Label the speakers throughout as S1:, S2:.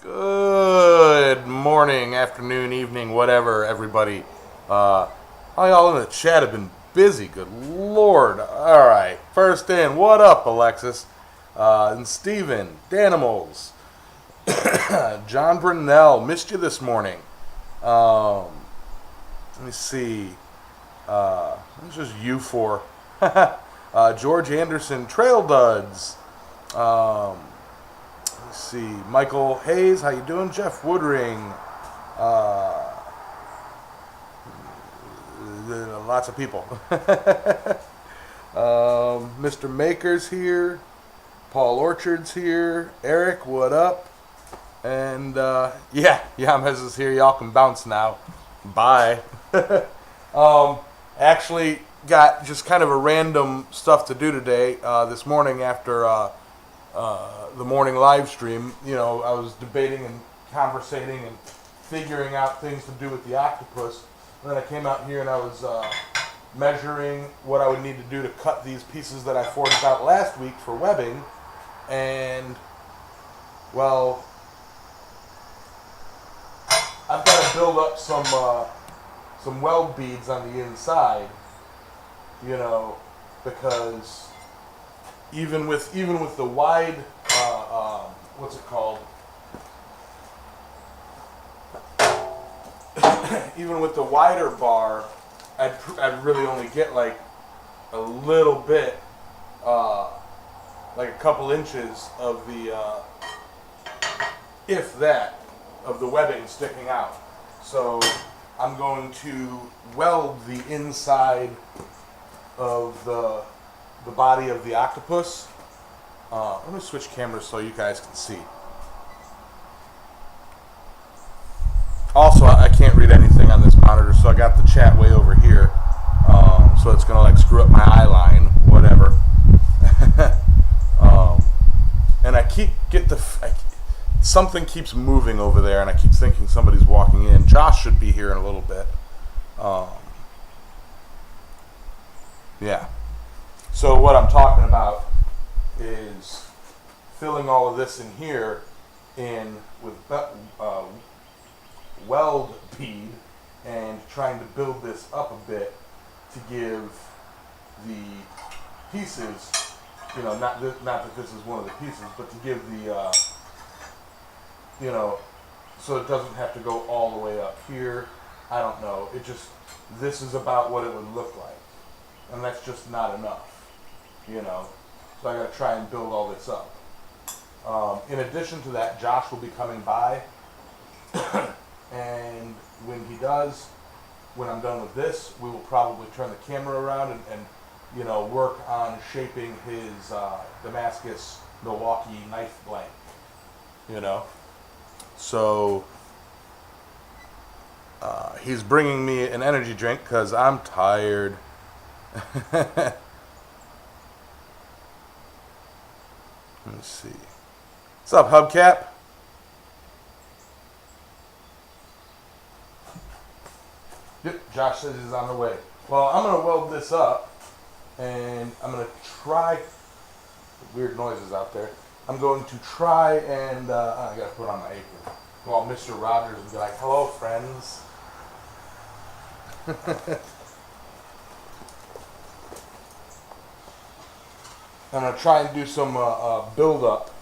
S1: Good morning, afternoon, evening, whatever, everybody. All y'all in the chat have been busy. Good Lord. All right. First in, what up, Alexis? And Steven, Danimals. John Brunell, missed you this morning. Let me see. This is you four. George Anderson, Trail Duds. Let's see. Michael Hayes, how you doing? Jeff Woodring. Lots of people. Mr. Maker's here. Paul Orchard's here. Eric, what up? And yeah, Yamez is here. Y'all can bounce now. Bye. Actually got just kind of a random stuff to do today. This morning after the morning live stream, you know, I was debating and conversating and figuring out things to do with the octopus. And then I came out here and I was measuring what I would need to do to cut these pieces that I forged out last week for webbing. And, well, I've got to build up some weld beads on the inside, you know, because even with the wide, what's it called? Even with the wider bar, I'd really only get like a little bit, like a couple inches of the, if that, of the webbing sticking out. So I'm going to weld the inside of the body of the octopus. Let me switch cameras so you guys can see. Also, I can't read anything on this monitor, so I got the chat way over here. So it's gonna like screw up my eye line, whatever. And I keep something keeps moving over there, and I keep thinking somebody's walking in. Josh should be here in a little bit. Yeah. So what I'm talking about is filling all of this in here with weld bead and trying to build this up a bit to give the pieces, you know, not that this is one of the pieces, but to give the, you know, so it doesn't have to go all the way up here. I don't know. This is about what it would look like. And that's just not enough, you know. So I got to try and build all this up. In addition to that, Josh will be coming by. And when he does, when I'm done with this, we will probably turn the camera around and you know, work on shaping his Damascus Milwaukee knife blank, you know. So he's bringing me an energy drink because I'm tired. Let me see. What's up, Hubcap? Yep, Josh says he's on the way. Well, I'm going to weld this up, and I'm going to try, weird noises out there, I'm going to try and, I got to put on my apron, call Mr. Rogers and be like, hello, friends. I'm going to try and do some build-up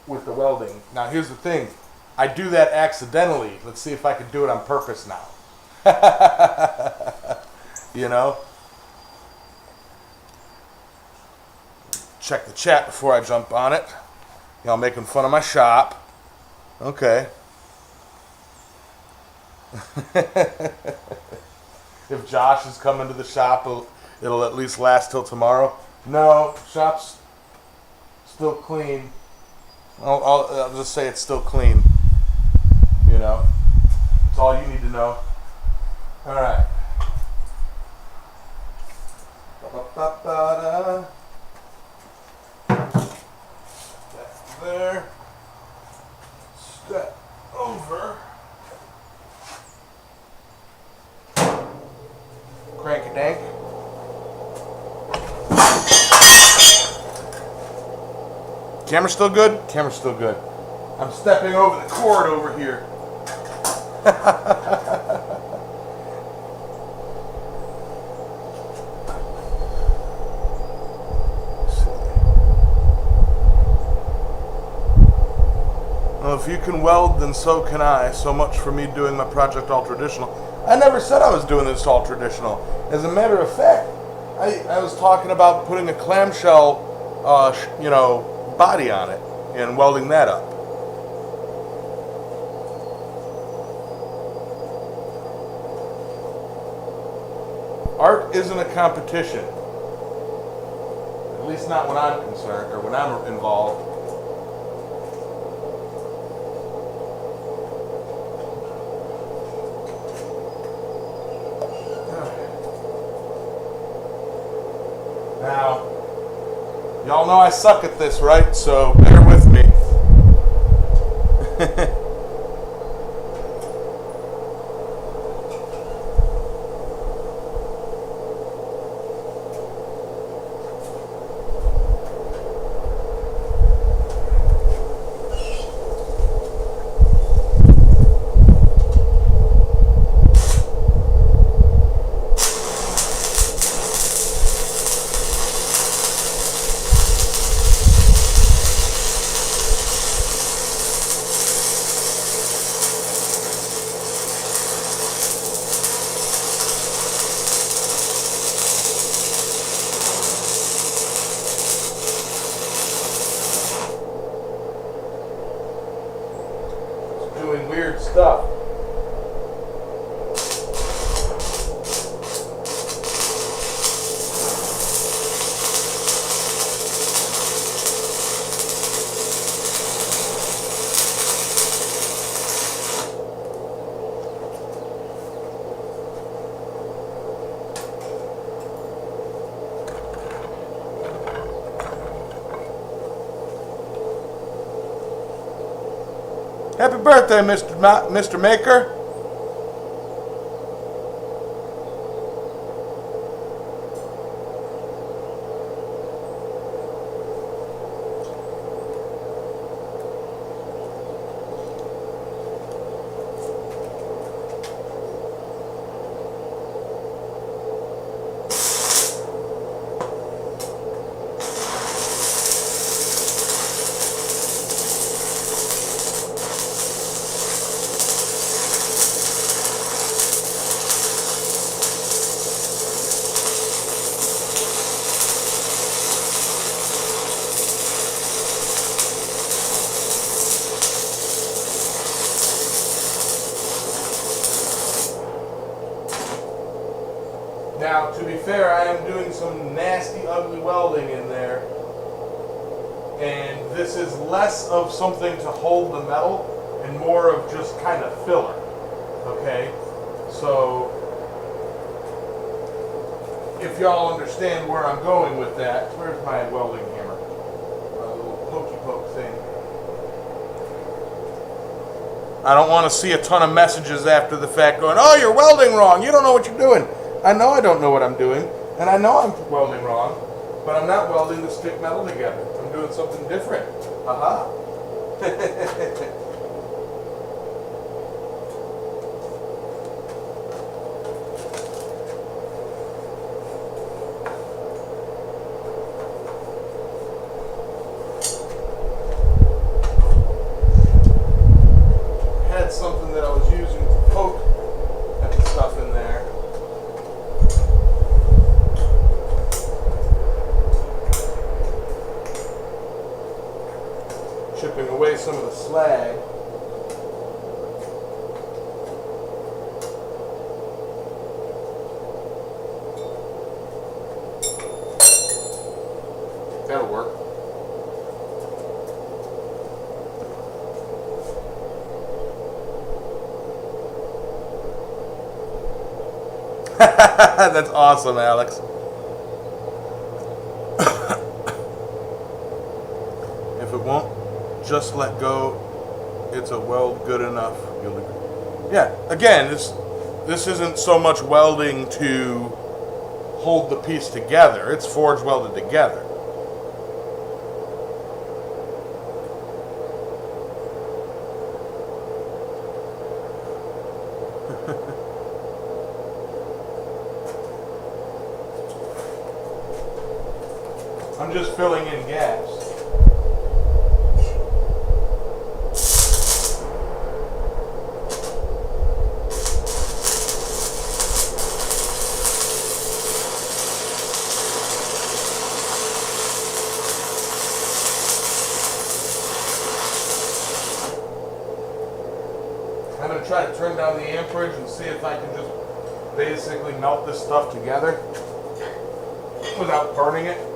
S1: with the welding. Now, here's the thing. I do that accidentally. Let's see if I can do it on purpose now. You know? Check the chat before I jump on it. Y'all making fun of my shop. Okay. If Josh is coming to the shop, it'll at least last till tomorrow. No, shop's still clean. I'll just say it's still clean. You know? That's all you need to know. Alright. That's there. Step over. Crank a dank. Camera still good? Camera's still good. I'm stepping over the cord over here. Well, if you can weld, then so can I. So much for me doing my project all traditional. I never said I was doing this all traditional. As a matter of fact, I was talking about putting a clamshell, body on it and welding that up. Art isn't a competition. At least not when I'm concerned or when I'm involved. Now, y'all know I suck at this, right? So bear with me. Doing weird stuff. Happy birthday, Mr. Maker. Now, to be fair, I am doing some nasty, ugly welding in there, and this is less of something to hold the metal and more of just kind of filler, okay? So, if y'all understand where I'm going with that, where's my welding hammer? A little pokey poke thing. I don't want to see a ton of messages after the fact going, oh, you're welding wrong, you don't know what you're doing. I know I don't know what I'm doing, and I know I'm welding wrong, but I'm not welding to stick metal together. I'm doing something different. Aha. Had something that I was using to poke at the stuff in there. Chipping away some of the slag. That'll work. That's awesome, Alex. If it won't just let go, it's a weld good enough. You'll agree. Yeah, again, this isn't so much welding to hold the piece together. It's forge welded together. I'm just filling in gaps. I'm going to try to turn down the amperage and see if I can just basically melt this stuff together without burning it.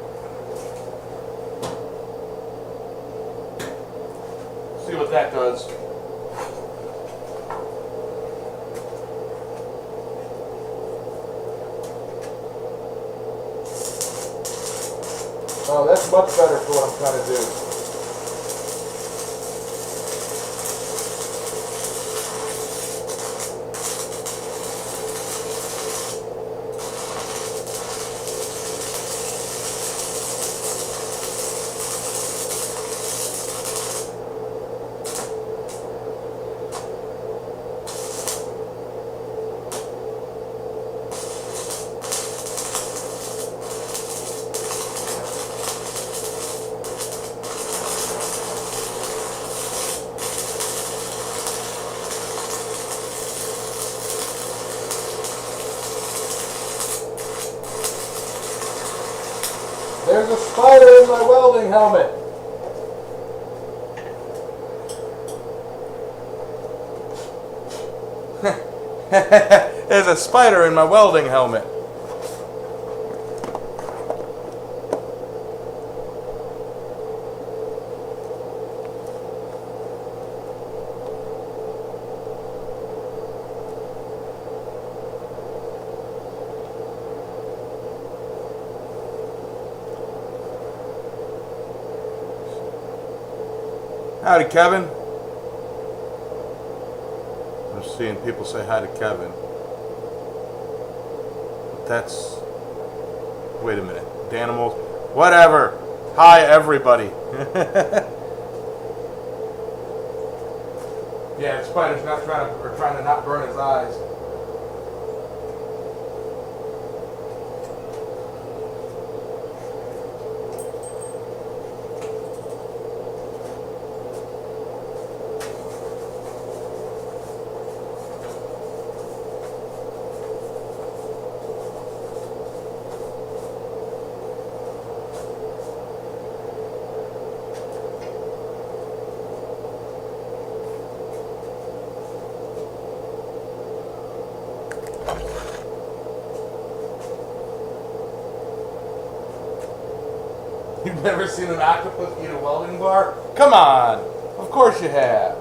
S1: See what that does. Oh, that's much better for what I'm trying to do. There's a spider in my welding helmet. There's a spider in my welding helmet. Howdy, Kevin. I'm seeing people say hi to Kevin. That's... Wait a minute. Danimals. Whatever. Hi, everybody. Yeah, the spider's not trying to not burn his eyes. You've never seen an octopus eat a welding bar? Come on! Of course you have.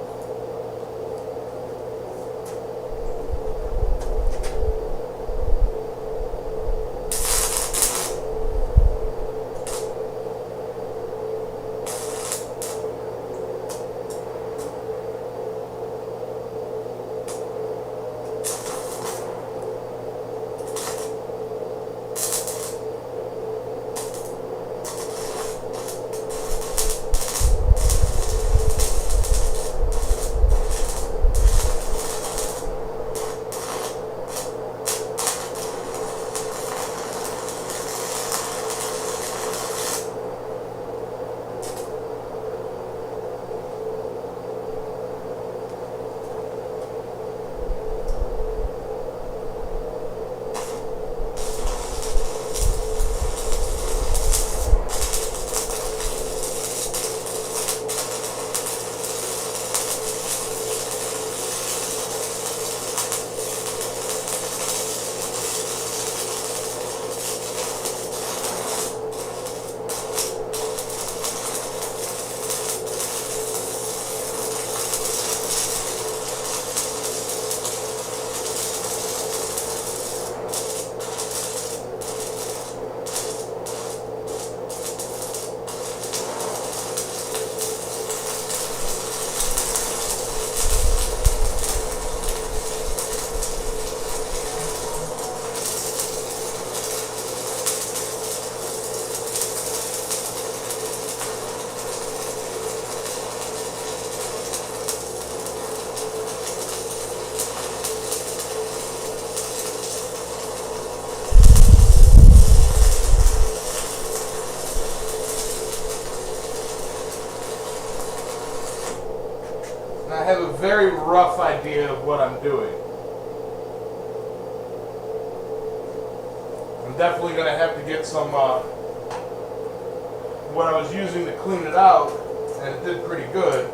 S1: a very rough idea of what I'm doing. I'm definitely going to have to get some, what I was using to clean it out, and it did pretty good.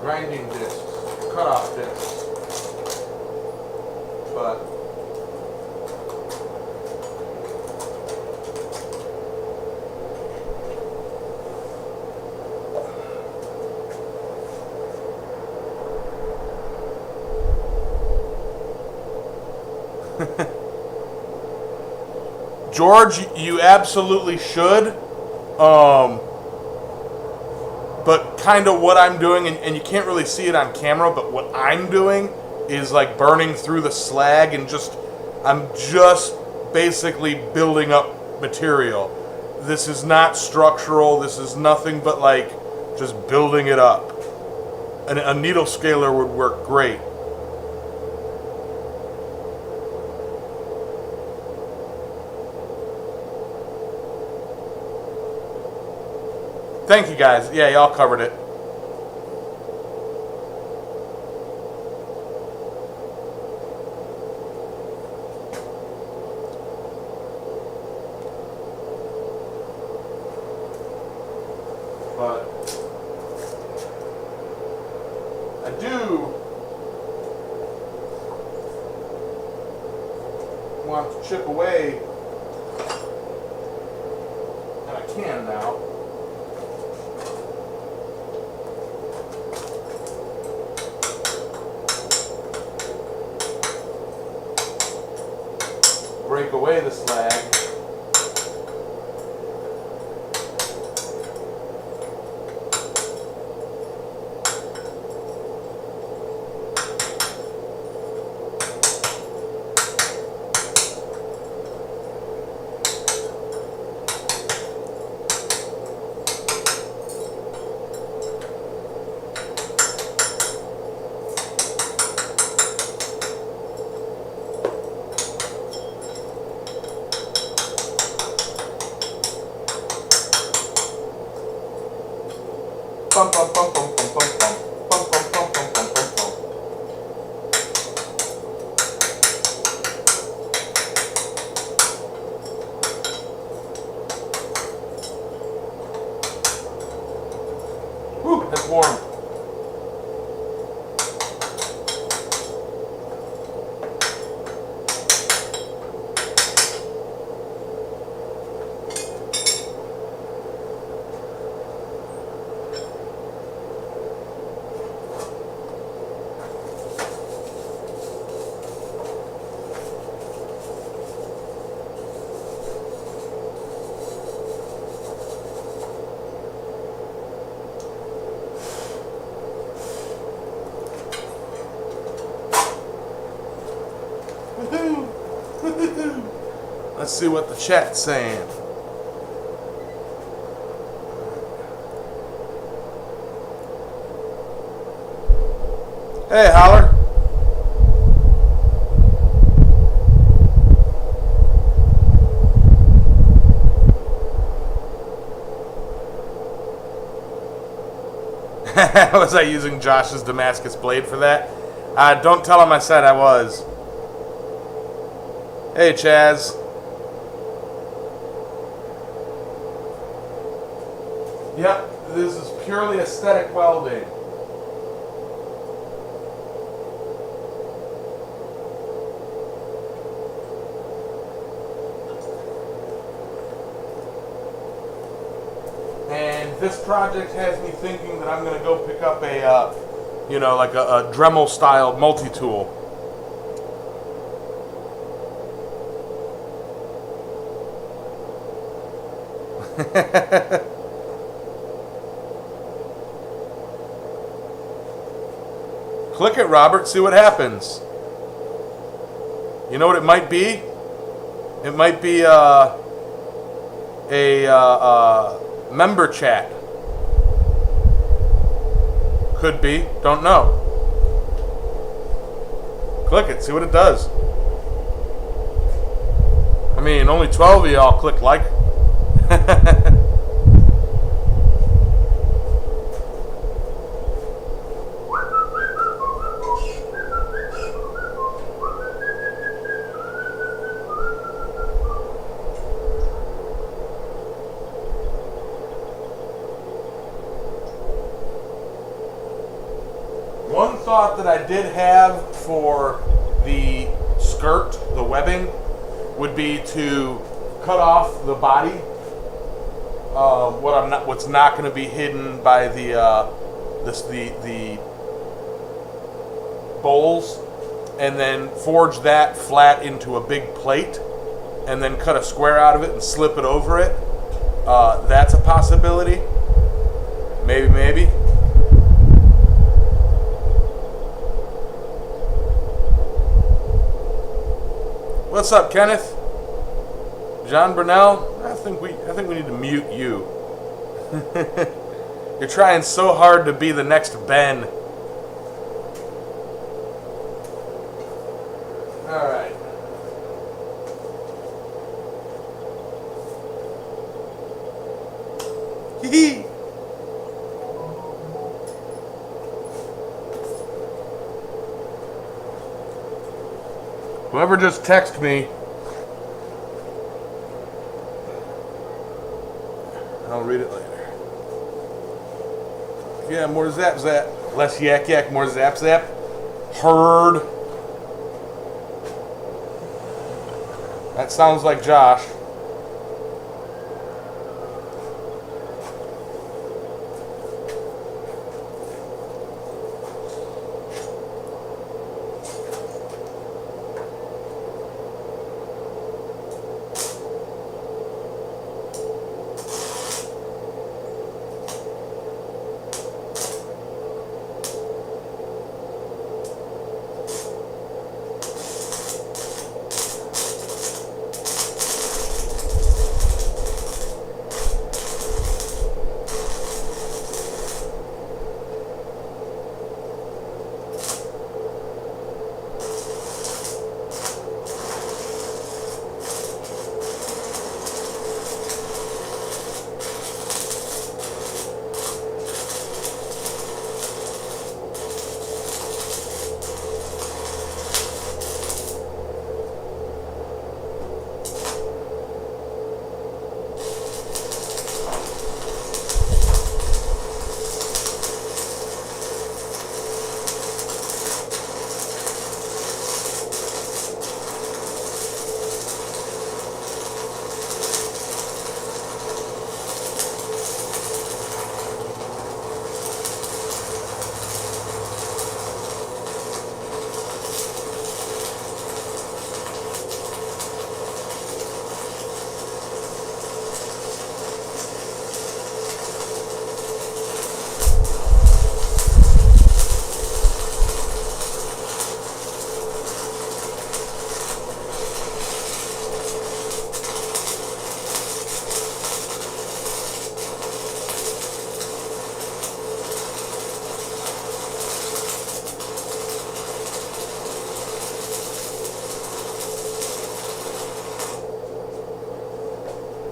S1: Grinding discs, cutoff discs. But George, you absolutely should. But kind of what I'm doing, and you can't really see it on camera, but what I'm doing is like burning through the slag and I'm just basically building up material. This is not structural. This is nothing but like just building it up. And a needle scaler would work great. Thank you guys. Yeah, y'all covered it. But I do want to chip away, and I can now. Break away the slag. Bum, bum, bum, bum, bum, bum, bum. Bum, bum, bum, bum, bum, bum, bum. Whew, that's warm. Let's see what the chat's saying. Hey, Holler. Was I using Josh's Damascus blade for that? Don't tell him I said I was. Hey, Chaz. Yep, this is purely aesthetic welding. And this project has me thinking that I'm going to go pick up a, like a Dremel style multi-tool. Click it, Robert, see what happens. You know what it might be? It might be a member chat. Could be, don't know. Click it, see what it does. I mean, only 12 of y'all click like. thought that I did have for the skirt, the webbing, would be to cut off the body. What's not going to be hidden by the bowls, and then forge that flat into a big plate, and then cut a square out of it and slip it over it. That's a possibility. Maybe. What's up, Kenneth? John Brunel? I think we need to mute you. You're trying so hard to be the next Ben. All right. Hee. Whoever just texted me, I'll read it later. Yeah, more zap zap. Less yak yak, more zap zap. Heard. That sounds like Josh.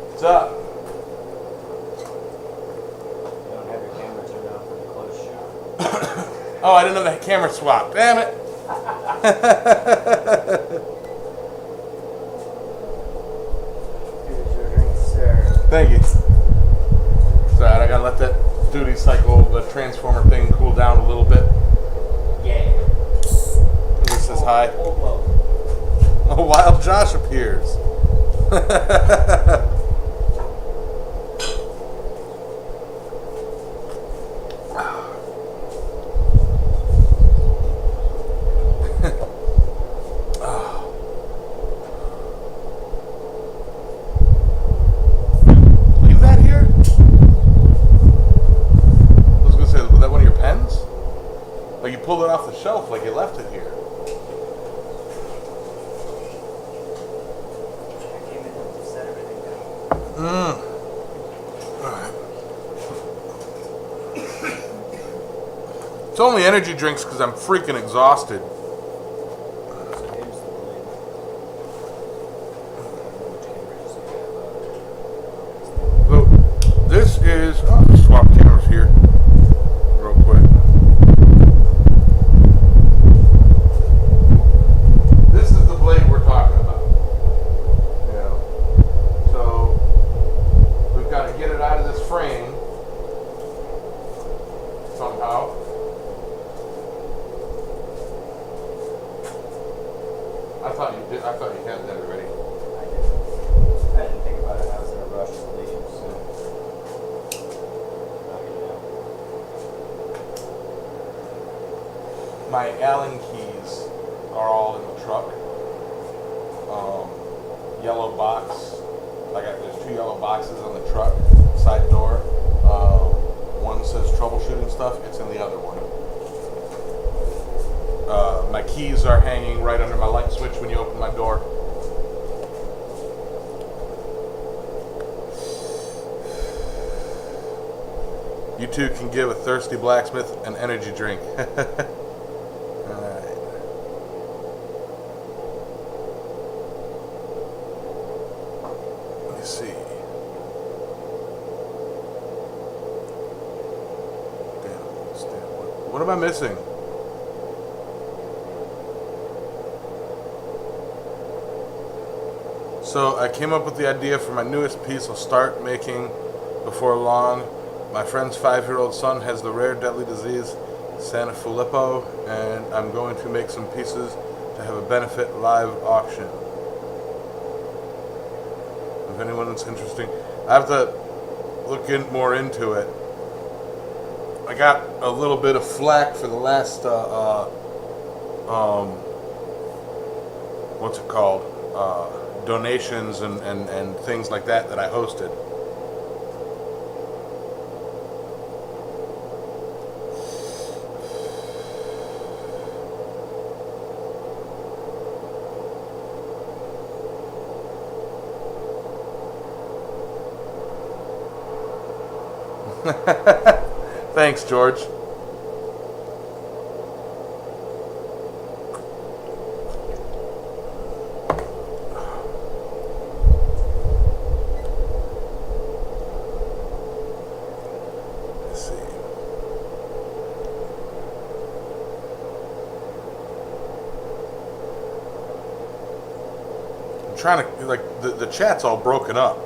S1: What's up?
S2: You don't have your camera turned on for the close shot.
S1: Oh, I didn't know the camera swapped. Damn it.
S2: Here's your drink, sir.
S1: Thank you. It's alright, I gotta let that duty cycle, the transformer thing, cool down a little bit.
S2: Yeah.
S1: This says hi.
S2: Whoa.
S1: Oh, Wild Josh appears. Leave that here? I was gonna say, was that one of your pens? Like you pulled it off the shelf like you left it here.
S2: I came in and set everything down.
S1: Alright. It's only energy drinks because I'm freaking exhausted.
S2: So here's the blade.
S1: So, this is... Oh, let's swap cameras here. Real quick. This is the blade we're talking about. Yeah. So, we've got to get it out of this frame. Somehow. I thought you had that already.
S2: I didn't think about it. I was in a rush to leave, so.
S1: My Allen keys are all in the truck. Yellow box. There's 2 yellow boxes on the truck, side door. One says troubleshooting stuff. It's in the other one. My keys are hanging right under my light switch when you open my door. You two can give a thirsty blacksmith an energy drink. Alright. Let me see. What am I missing? So I came up with the idea for my newest piece I'll start making before long. My friend's 5-year-old son has the rare deadly disease Sanfilippo, and I'm going to make some pieces to have a benefit live auction. If anyone is interested, I have to look more into it. I got a little bit of flack for the last what's it called, donations and things like that I hosted. Thanks, George. Let's see. I'm trying to, the chat's all broken up.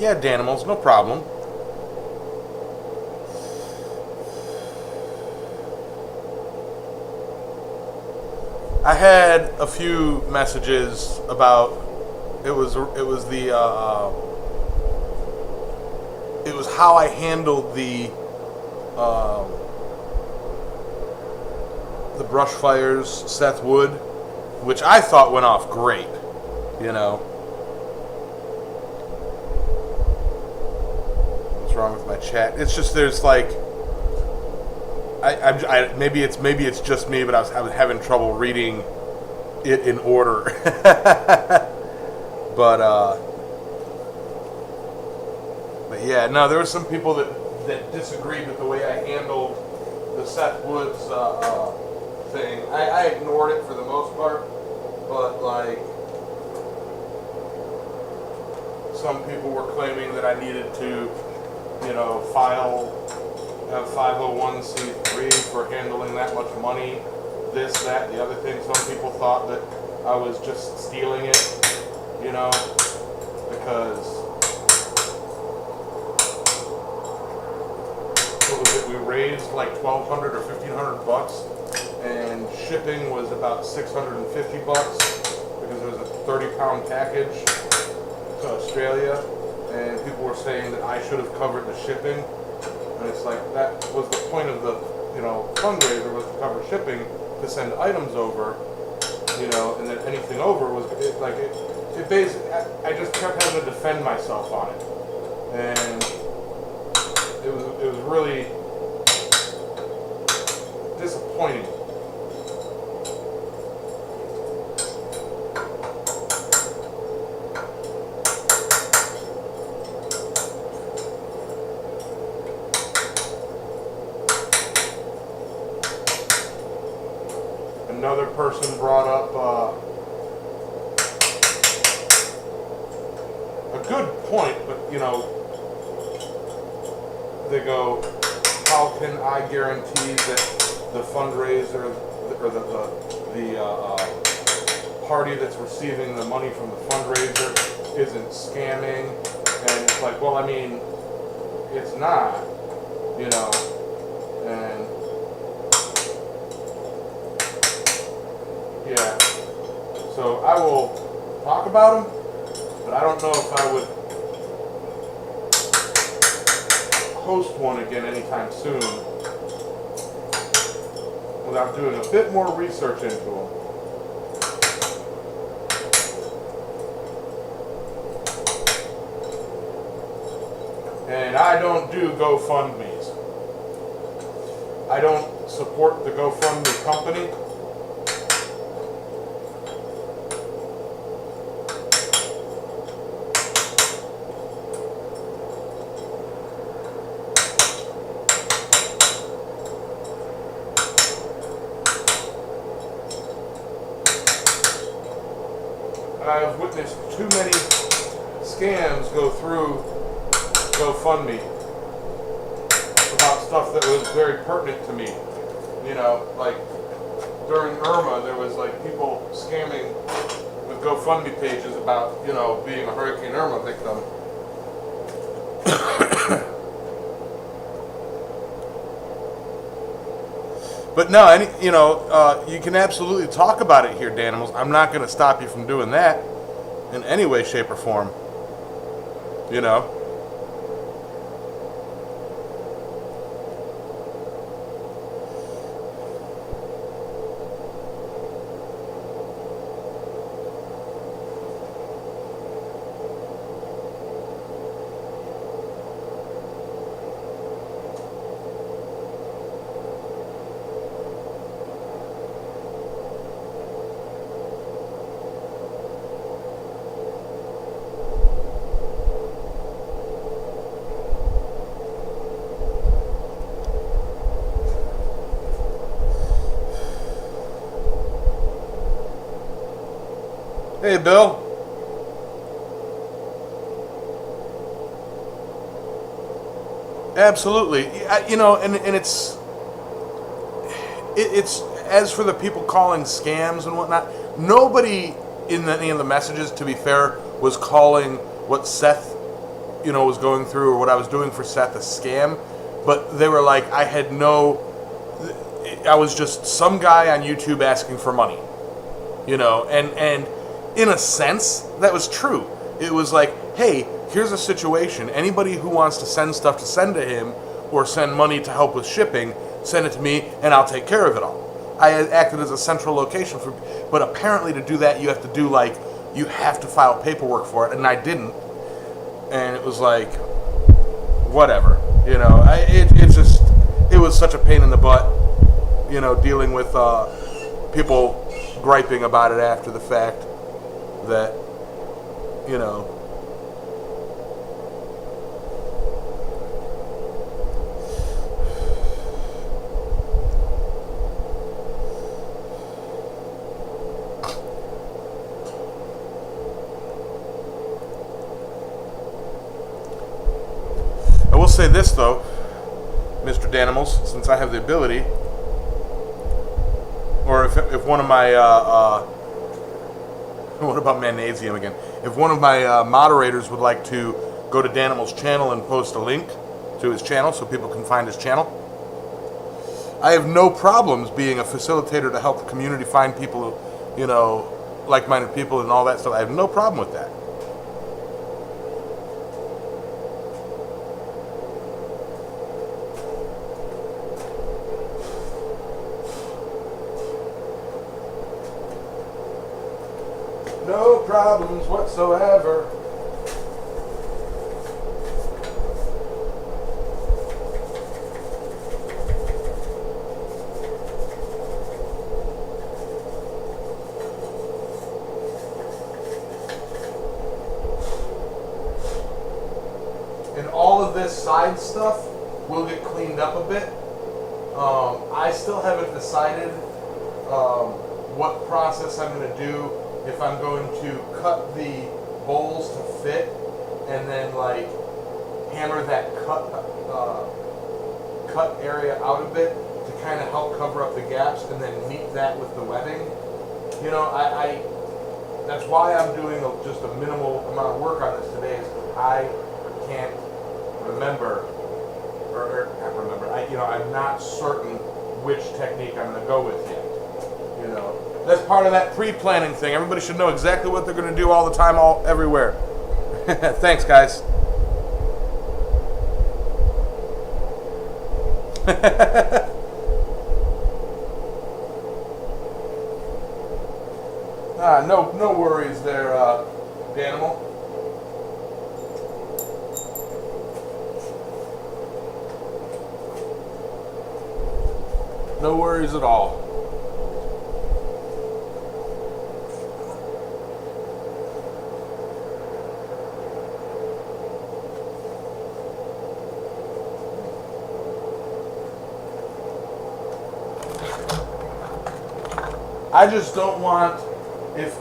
S1: Yeah, Danimals, no problem. I had a few messages about it was how I handled the brush fires, Seth Wood, which I thought went off great, you know. Wrong with my chat? It's just there's like maybe it's just me, but I was having trouble reading it in order. but yeah, no, there were some people that disagreed with the way I handled the Seth Woods thing. I ignored it for the most part, but like some people were claiming that I needed to, have 501c3 for handling that much money, this, that, the other thing. Some people thought that I was just stealing it, because what was it? We raised like $1,200 or $1,500, and shipping was about $650 because it was a 30-pound package to Australia. And people were saying that I should have covered the shipping, and it's like that was the point of the fundraiser, was to cover shipping, to send items over, and then anything over was it basically, I just kept having to defend myself on it, and it was really disappointing. Another person brought up a good point, but they go, how can I guarantee that the fundraiser or the party that's receiving the money from the fundraiser isn't scamming? And it's like, well, I mean, it's not, And yeah, so I will talk about them, but I don't know if I would host one again anytime soon without doing a bit more research into them. And I don't do GoFundMes. I don't support the GoFundMe company. I've witnessed too many scams go through GoFundMe about stuff that was very pertinent to me. You know, like during Irma, there was like people scamming with GoFundMe pages about, you know, being a Hurricane Irma victim. But no, you can absolutely talk about it here, Danimals. I'm not going to stop you from doing that in any way, shape, or form. You know. Hey, Bill. Absolutely. And it's as for the people calling scams and whatnot, nobody in any of the messages, to be fair, was calling what Seth, was going through or what I was doing for Seth a scam. But they were like, I was just some guy on YouTube asking for money, and in a sense, that was true. It was like, hey, here's a situation. Anybody who wants to send stuff to send to him or send money to help with shipping, send it to me and I'll take care of it all. I acted as a central location but apparently to do that you have to file paperwork for it, and I didn't. And it was like, whatever. It was such a pain in the butt, dealing with people griping about it after the fact. That, I will say this though, Mr. Danimals, since I have the ability, or if one of my what about Magnesium again? If one of my moderators would like to go to Danimal's channel and post a link to his channel so people can find his channel, I have no problems being a facilitator to help the community find people, like-minded people and all that stuff. I have no problem with that. No problems whatsoever. And all of this side stuff will get cleaned up a bit. I still haven't decided what process I'm going to do. If I'm going to cut the bowls to fit and then hammer that cut area out a bit to kind of help cover up the gaps and then meet that with the webbing. That's why I'm doing just a minimal amount of work on this today, is because I can't remember or I can't remember. I'm not certain which technique I'm going to go with yet. That's part of that pre-planning thing. Everybody should know exactly what they're going to do all the time, everywhere. Thanks, guys. No worries there, Danimal. No worries at all. I just don't want, if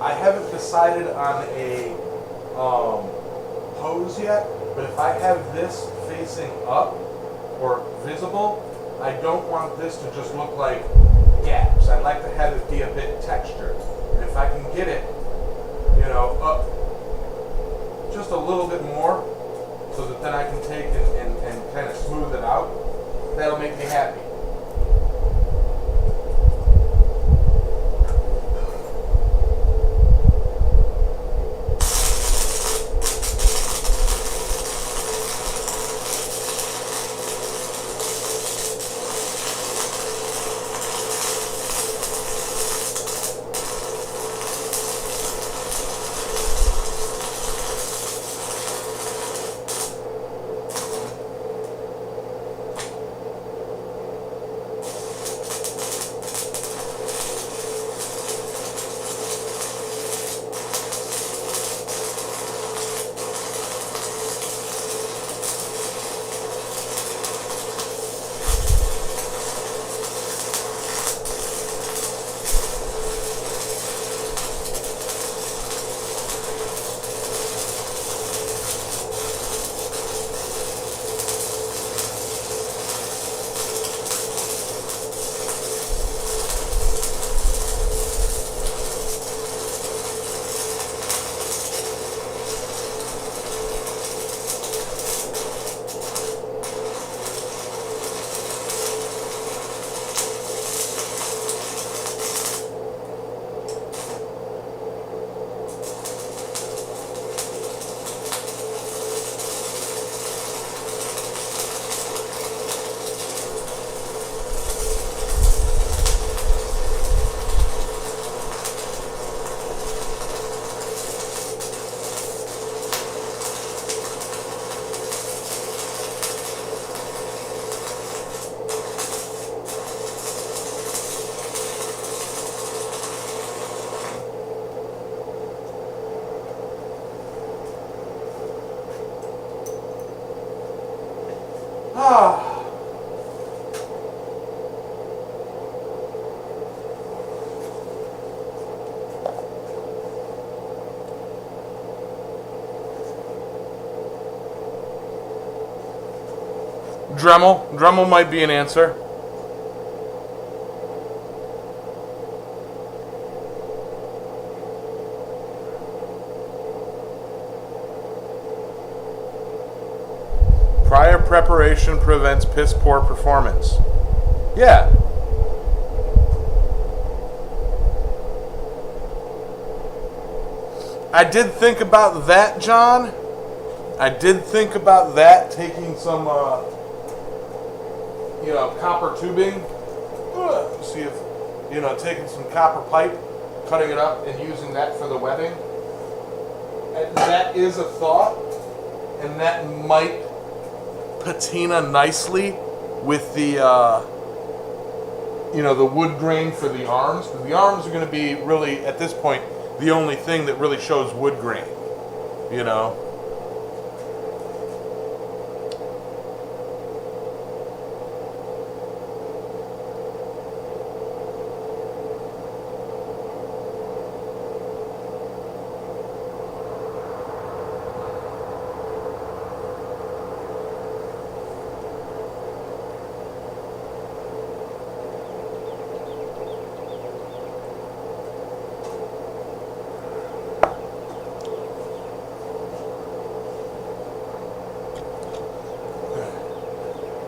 S1: I haven't decided on a pose yet, but if I have this facing up or visible, I don't want this to just look like gaps. I'd like to have it be a bit textured. And if I can get it, up just a little bit more, so that then I can take and kind of smooth it out, that'll make me happy. Dremel might be an answer. Prior preparation prevents piss poor performance. Yeah. I did think about that, John. I did think about that, taking some, copper tubing. See if, taking some copper pipe, cutting it up, and using that for the webbing. And that is a thought, and that might patina nicely with the, the wood grain for the arms. Because the arms are going to be really, at this point, the only thing that really shows wood grain,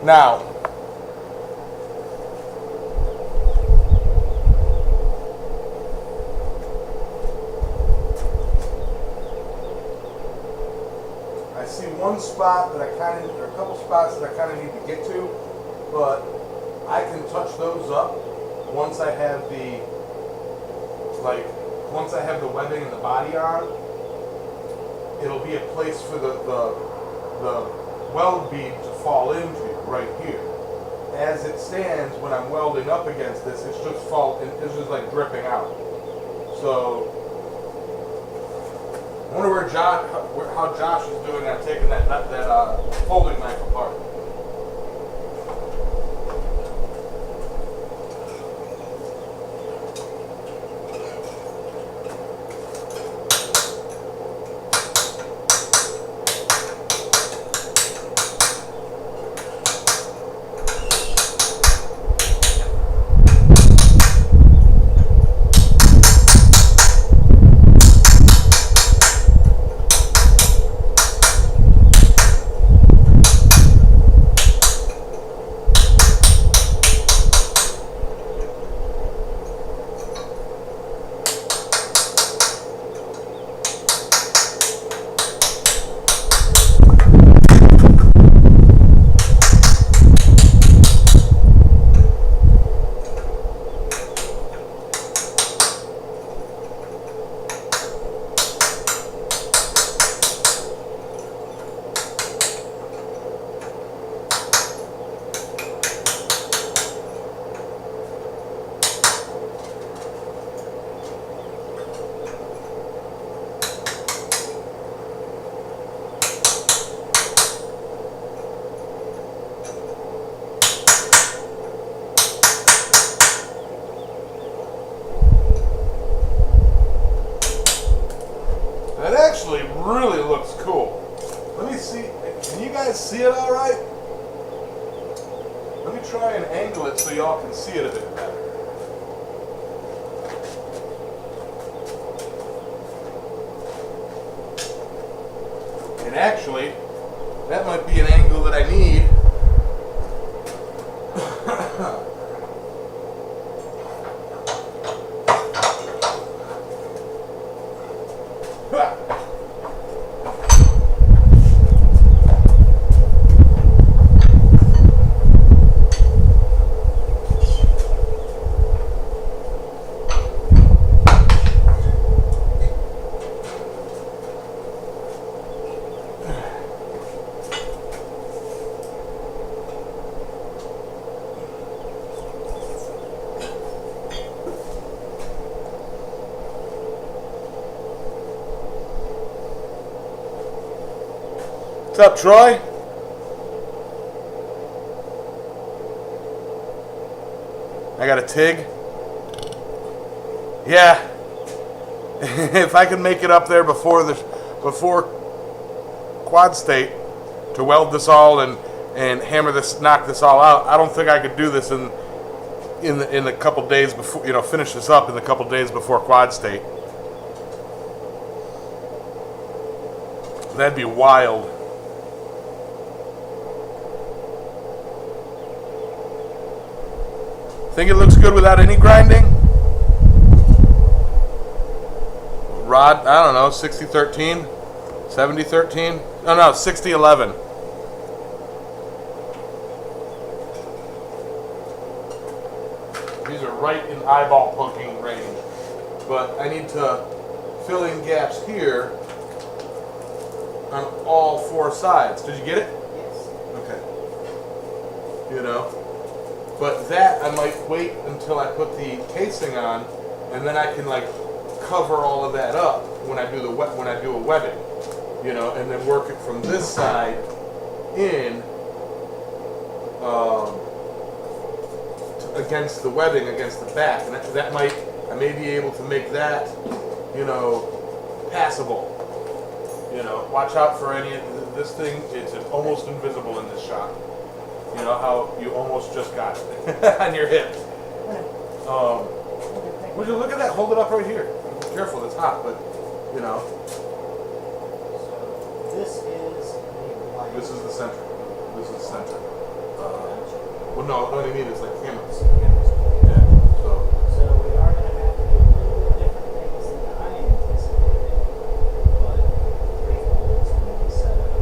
S1: Now, I see one spot that I kind of, or a couple spots that I kind of need to get to, but I can touch those up once I have the, like, once I have the webbing and the body on. It'll be a place for the weld bead to fall into right here. As it stands, when I'm welding up against this, it's just like dripping out. So I wonder how Josh is doing at taking that folding knife apart. That actually really looks cool. Let me see. Can you guys see it all right? Let me try and angle it so y'all can see it a bit better. And actually, that might be an angle that I need. What's up, Troy? I got a TIG. Yeah. If I can make it up there before quad state to weld this all and hammer this, knock this all out, I don't think I could do this in the couple days before, finish this up in the couple days before quad state. That'd be wild. Think it looks good without any grinding? Rod, I don't know, 60-13, 70-13? Oh no, 60-11. These are right in eyeball poking range. But I need to fill in gaps here on all four sides. Did you get it?
S2: Yes.
S1: Okay. But that I might wait until I put the casing on, and then I can like cover all of that up when I do a webbing, and then work it from this side in against the webbing against the back, and I may be able to make that passable. Watch out for any of this thing. It's almost invisible in this shot. You know how you almost just got it on your hip. Would you look at that? Hold it up right here. Be careful, it's hot, but
S2: So this is the white.
S1: This is the center. This is the center. Well, no, what I mean is like hammers.
S2: Cameras.
S1: Yeah. So
S2: So we are going to have to do a little bit different things than I anticipated. But 3 holes and then set up.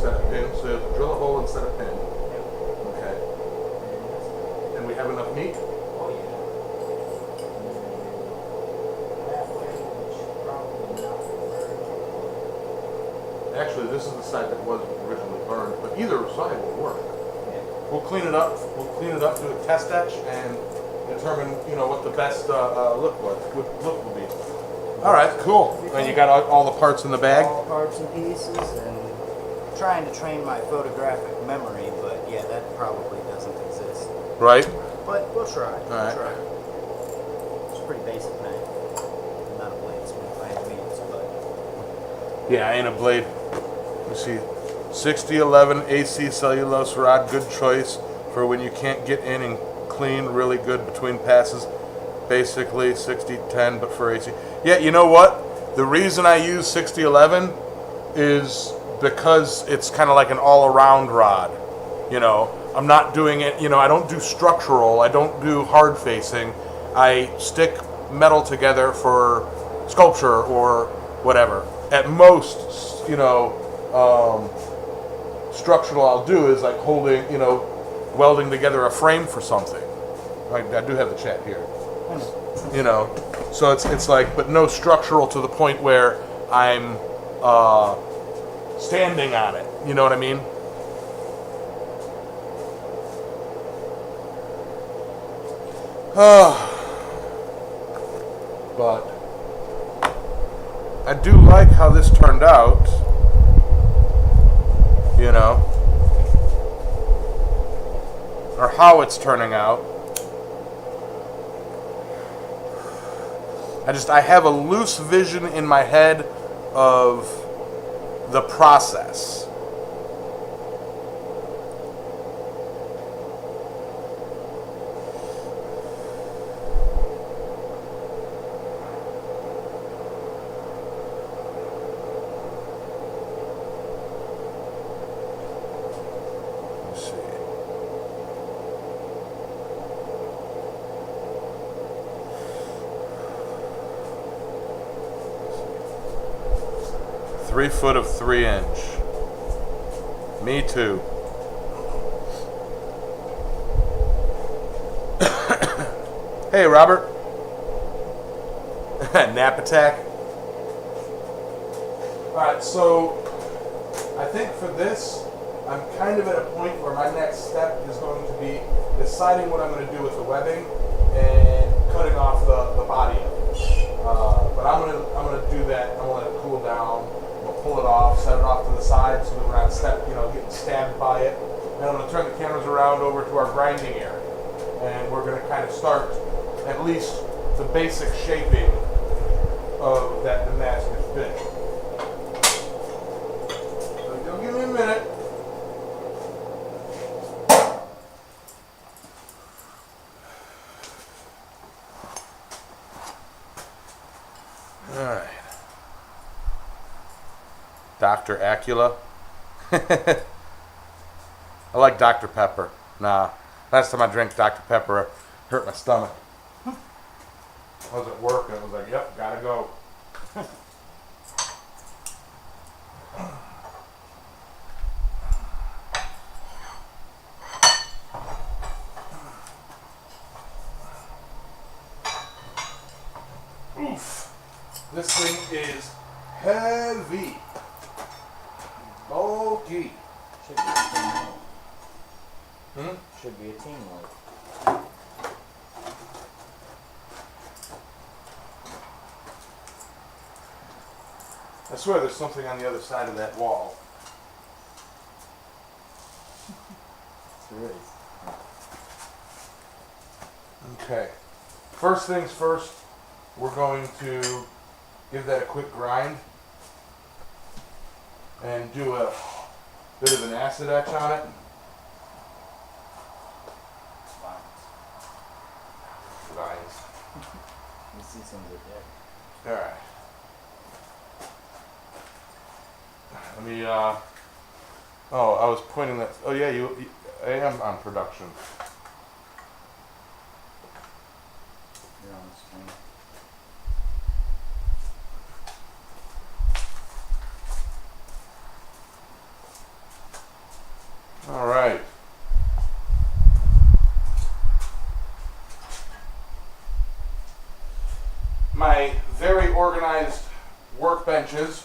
S1: set a pin. So you have to drill a hole and set a pin.
S2: Yep.
S1: Okay.
S2: And that's it.
S1: And we have enough meat.
S2: Oh yeah. And that way, which probably not very.
S1: Actually, this is the side that was originally burned, but either side will work.
S2: Yeah.
S1: We'll clean it up. We'll clean it up, do a test etch, and determine, what the best look will be. All right, cool. And you got all the parts in the bag.
S2: All parts and pieces, and trying to train my photographic memory, but yeah, that probably doesn't exist.
S1: Right.
S2: But we'll try.
S1: right.
S2: Try. It's a pretty basic knife. I'm not a bladesmith by any means, but
S1: Yeah, I ain't a blade. You see, 6011 AC cellulose rod, good choice for when you can't get in and clean really good between passes. Basically 6010, but for AC. Yeah, you know what? The reason I use 6011 is because it's kind of like an all-around rod. I'm not doing it, I don't do structural, I don't do hard facing. I stick metal together for sculpture or whatever. At most, structural I'll do is like holding, welding together a frame for something. I do have the chat here. So it's like, but no structural to the point where I'm standing on it. You know what I mean? But I do like how this turned out. Or how it's turning out. I have a loose vision in my head of the process. Let's see. Three foot of 3 inch. Me too. Hey, Robert. Nap attack. Alright, so I think for this, I'm kind of at a point where my next step is going to be deciding what I'm going to do with the webbing and cutting off the body of it. But I'm gonna do that. I'm gonna let it cool down. We'll pull it off, set it off to the side so that we're not getting stabbed by it. And I'm going to turn the cameras around over to our grinding area. And we're going to kind of start at least the basic shaping of that Damascus bit. So you'll give me a minute. All right. Dr. Acula. I like Dr. Pepper. Nah, last time I drank Dr. Pepper, it hurt my stomach. I was at work and I was like, yep, gotta go. Oof. This thing is heavy. Bulky.
S2: should be a teamwork.
S1: Hmm?
S2: Should be a teamwork.
S1: I swear there's something on the other side of that wall.
S2: There is.
S1: Okay. First things first, we're going to give that a quick grind and do a bit of an acid etch on it. Lines.
S2: You see some of it there.
S1: Alright. Let me, I was pointing that, oh yeah, AM on production.
S2: You're on the screen.
S1: All right. My very organized workbenches.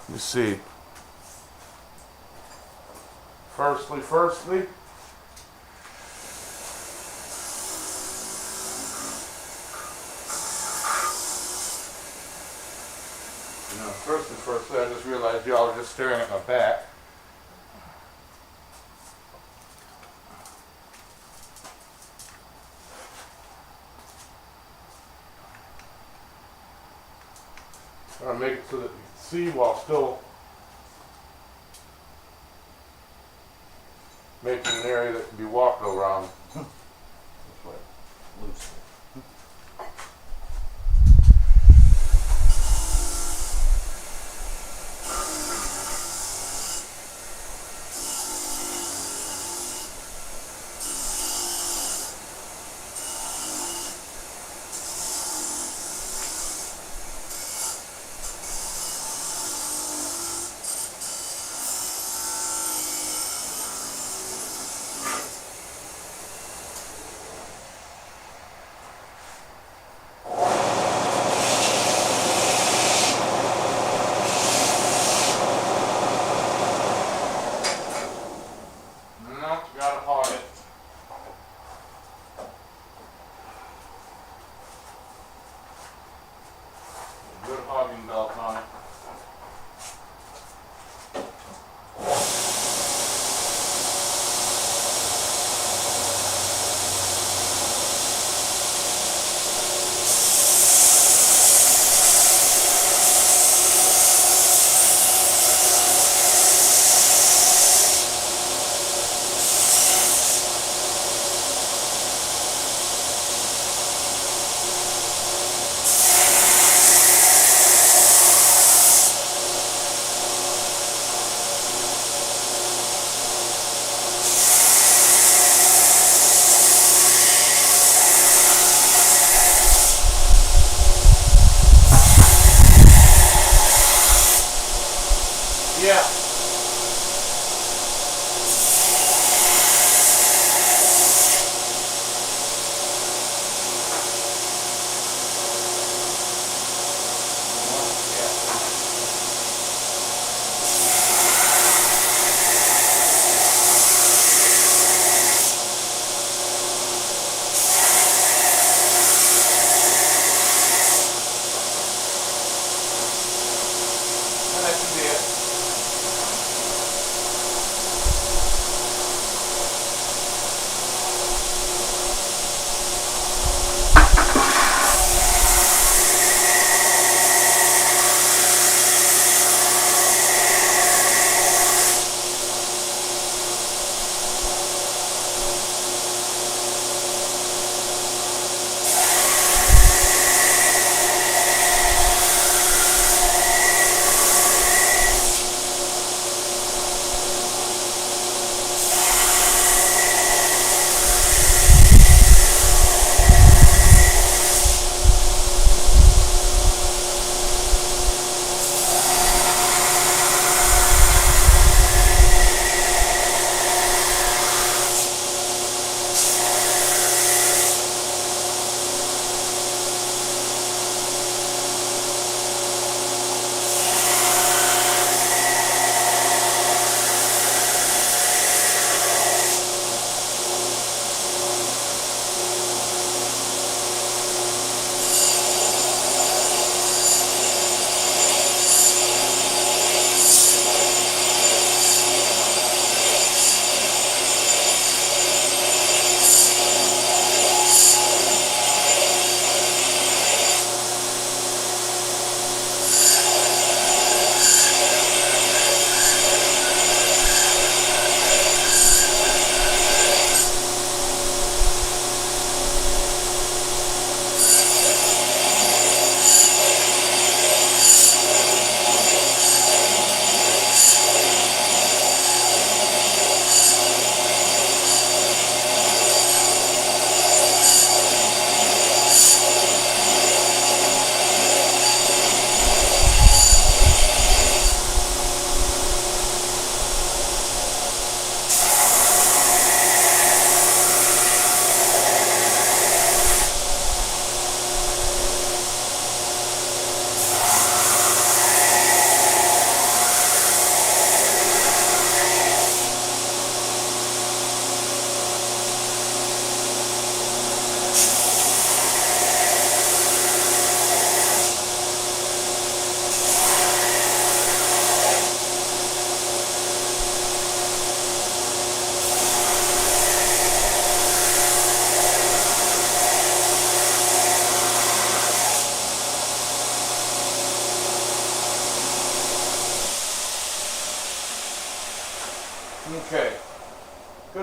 S1: You see. Firstly. Firstly, I just realized y'all are just staring at my back. Try to make it so that you can see while still making an area that can be walked around.
S2: This way. Loosely.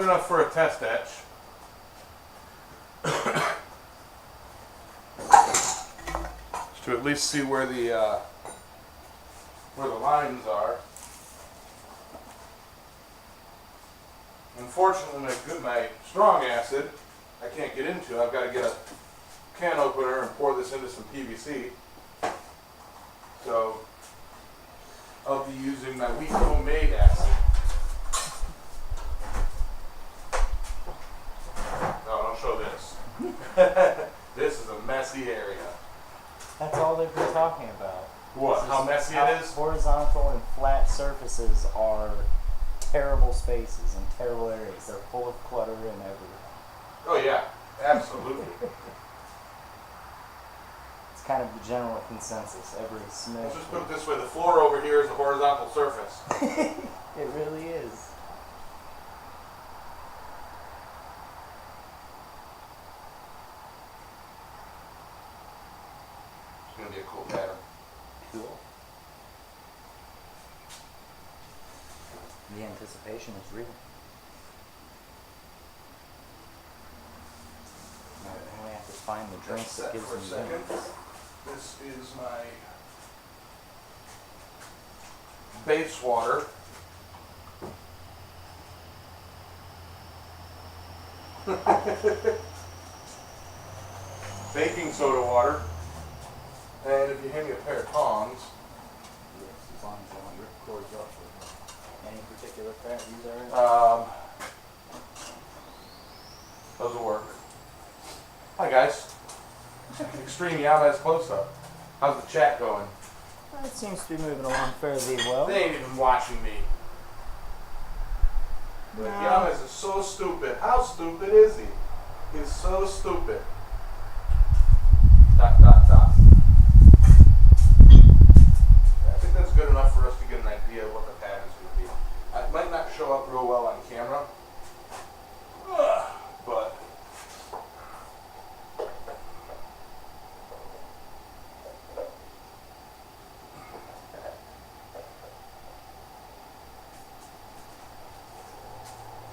S1: enough for a test etch. Just to at least see where the lines are. Unfortunately, my strong acid I can't get into. I've got to get a can opener and pour this into some PVC. So I'll be using my weak homemade acid. No, don't show this. This is a messy area.
S2: That's all they've been talking about.
S1: What? How messy it is?
S2: Horizontal and flat surfaces are terrible spaces and terrible areas. They're full of clutter and everything.
S1: Oh yeah, absolutely.
S2: It's kind of the general consensus. Every Smith.
S1: Let's just put it this way: the floor over here is a horizontal surface.
S2: It really is.
S1: It's gonna be a cool pattern.
S2: Cool. The anticipation is real. Alright, now we have to find the drink
S1: Just
S2: that
S1: set
S2: gives
S1: for a
S2: me
S1: second.
S2: wings.
S1: This is my base water. Baking soda water. And if you hand me a pair of tongs,
S2: Yes, as long as you don't rip cords off with it. Any particular fat these are?
S1: those will work. Hi guys. Extreme Yamez close-up. How's the chat going?
S2: It seems to be moving along fairly well.
S1: They ain't even watching me. But
S2: No.
S1: Yamez is so stupid. How stupid is he? He's so stupid. Dot, dot, dot. I think that's good enough for us to get an idea of what the pattern's going to be. It might not show up real well on camera, but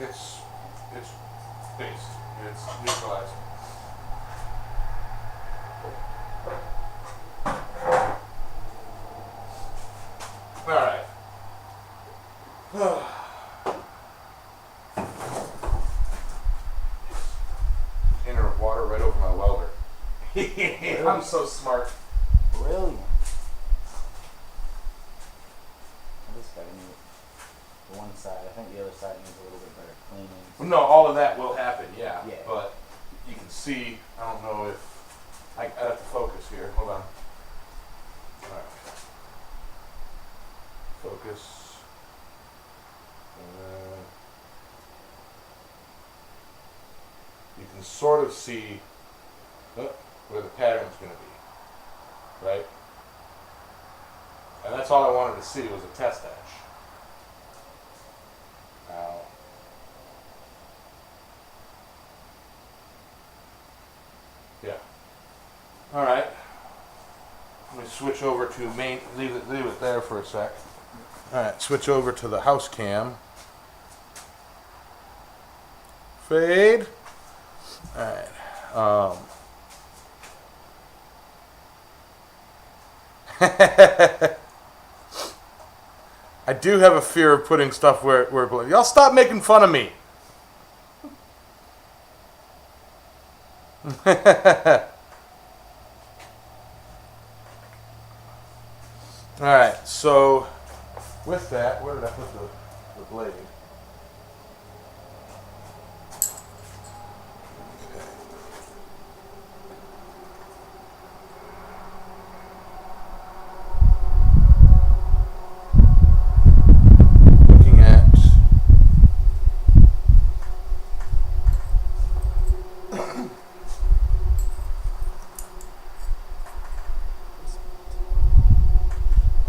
S1: it's based. It's neutralized. All right. Inner of water right over my welder. I'm so smart.
S2: Brilliant. I just gotta need the one side. I think the other side needs a little bit better cleaning.
S1: No, all of that will happen, yeah.
S2: Yeah.
S1: But you can see, I don't know if I have to focus here. Hold on. All right. Focus. You can sort of see where the pattern's going to be, right? And that's all I wanted to see was a test etch. Now, yeah. All right. Let me switch over to main. Leave it there for a sec. All right. Switch over to the house cam. Fade. All right. I do have a fear of putting stuff where it belongs. Y'all stop making fun of me. All right, so with that, where did I put the blade? Looking at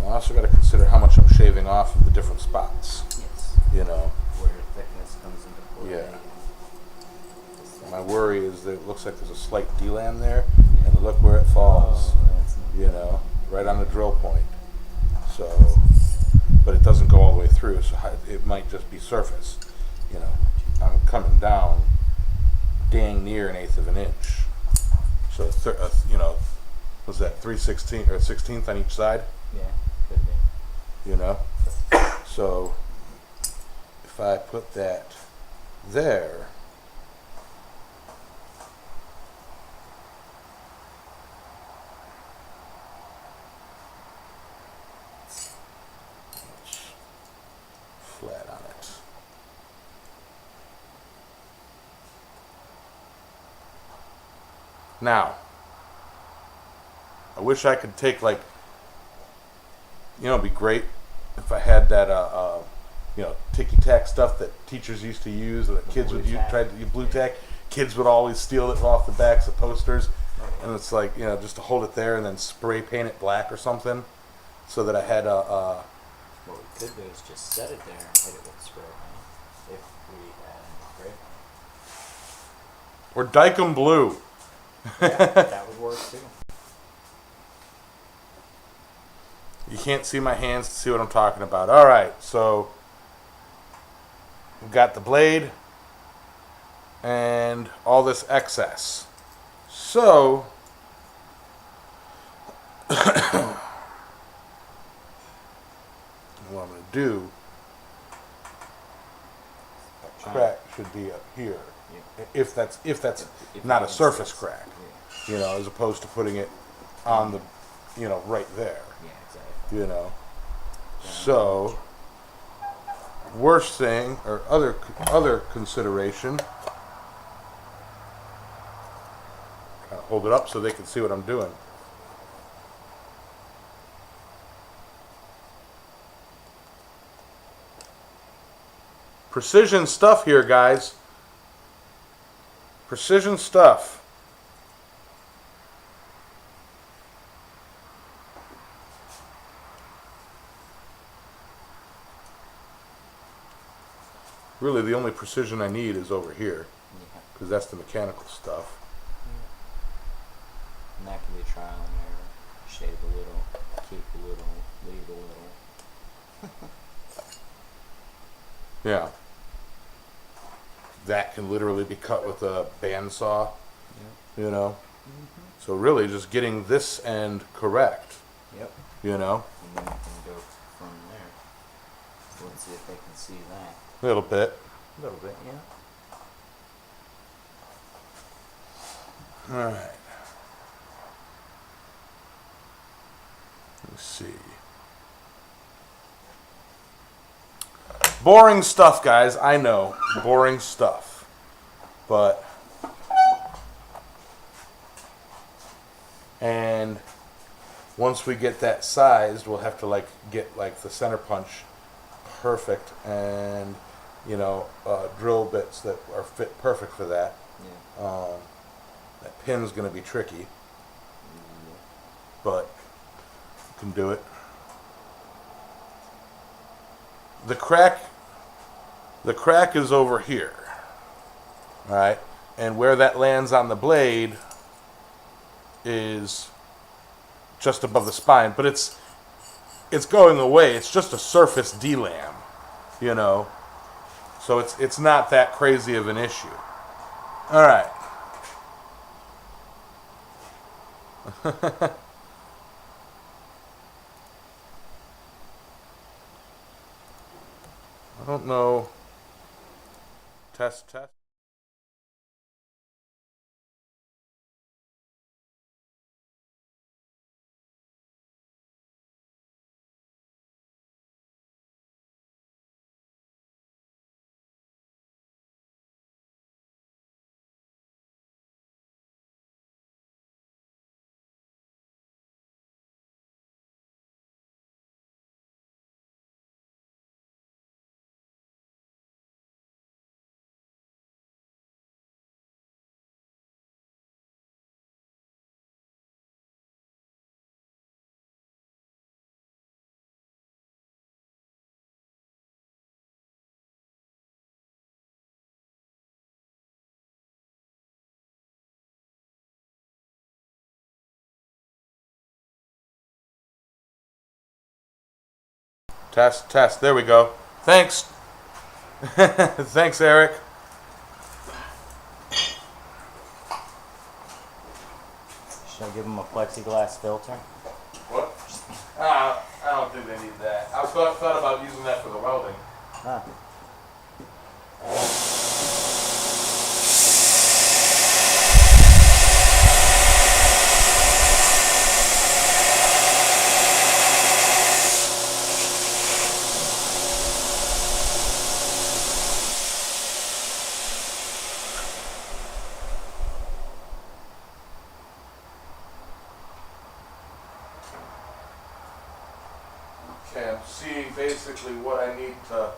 S1: I also got to consider how much I'm shaving off of the different spots.
S2: Yes.
S1: You know,
S2: Where thickness comes into play.
S1: Yeah. My worry is that it looks like there's a slight delam there, and look where it falls.
S2: Oh, that's
S1: You know, right on the drill point. So, but it doesn't go all the way through, so it might just be surface. You know, I'm coming down dang near 1/8 of an inch. So you know, was that 3/16 or 1/16 on each side?
S2: Yeah, could be.
S1: You know, so if I put that there, flat on it. Now, I wish I could take, like, you know, it'd be great if I had that, you know, ticky-tack stuff that teachers used to use, that kids would use, try to use blue tack. Kids would always steal it off the backs of posters, and it's like, you know, just to hold it there and then spray paint it black or something, so that I had a.
S2: What we could do is just set it there and hit it with spray paint if we had spray paint.
S1: Or Dykem blue.
S2: Yeah, that would work too.
S1: You can't see my hands to see what I'm talking about. All right, so we've got the blade and all this excess. So what I'm going to do, crack should be up here.
S2: Yeah.
S1: If that's
S2: If
S1: not
S2: you
S1: a
S2: can
S1: surface
S2: see it.
S1: crack,
S2: Yeah.
S1: you know, as opposed to putting it on the, you know, right there,
S2: Yeah, exactly.
S1: you know. So, worst thing or other consideration, kind of hold it up so they can see what I'm doing. Precision stuff here, guys. Precision stuff. Really, the only precision I need is over here,
S2: Yeah.
S1: because that's the mechanical stuff.
S2: And that can be trial and error. Shave a little, keep a little, leave a little.
S1: Yeah. That can literally be cut with a bandsaw, you know. So really, just getting this end correct,
S2: Yep.
S1: you know,
S2: And then we can go from there. Let's see if they can see that.
S1: a little bit.
S2: A little bit, yeah.
S1: All right. Let's see. Boring stuff, guys. I know, boring stuff, but and once we get that sized, we'll have to like get like the center punch perfect, and you know, drill bits that are fit perfect for that.
S2: Yeah.
S1: That pin's going to be tricky,
S2: Yeah.
S1: but you can do it. The crack is over here, all right, and where that lands on the blade is just above the spine, but it's going away. It's just a surface delam, you know, so it's not that crazy of an issue. All right. I don't know. Test. Test. There we go. Thanks. Thanks, Eric.
S2: Should I give them a plexiglass filter?
S1: What? I don't think they need that. I thought about using that for the welding.
S2: Ah.
S1: Okay, I'm seeing basically what I need to.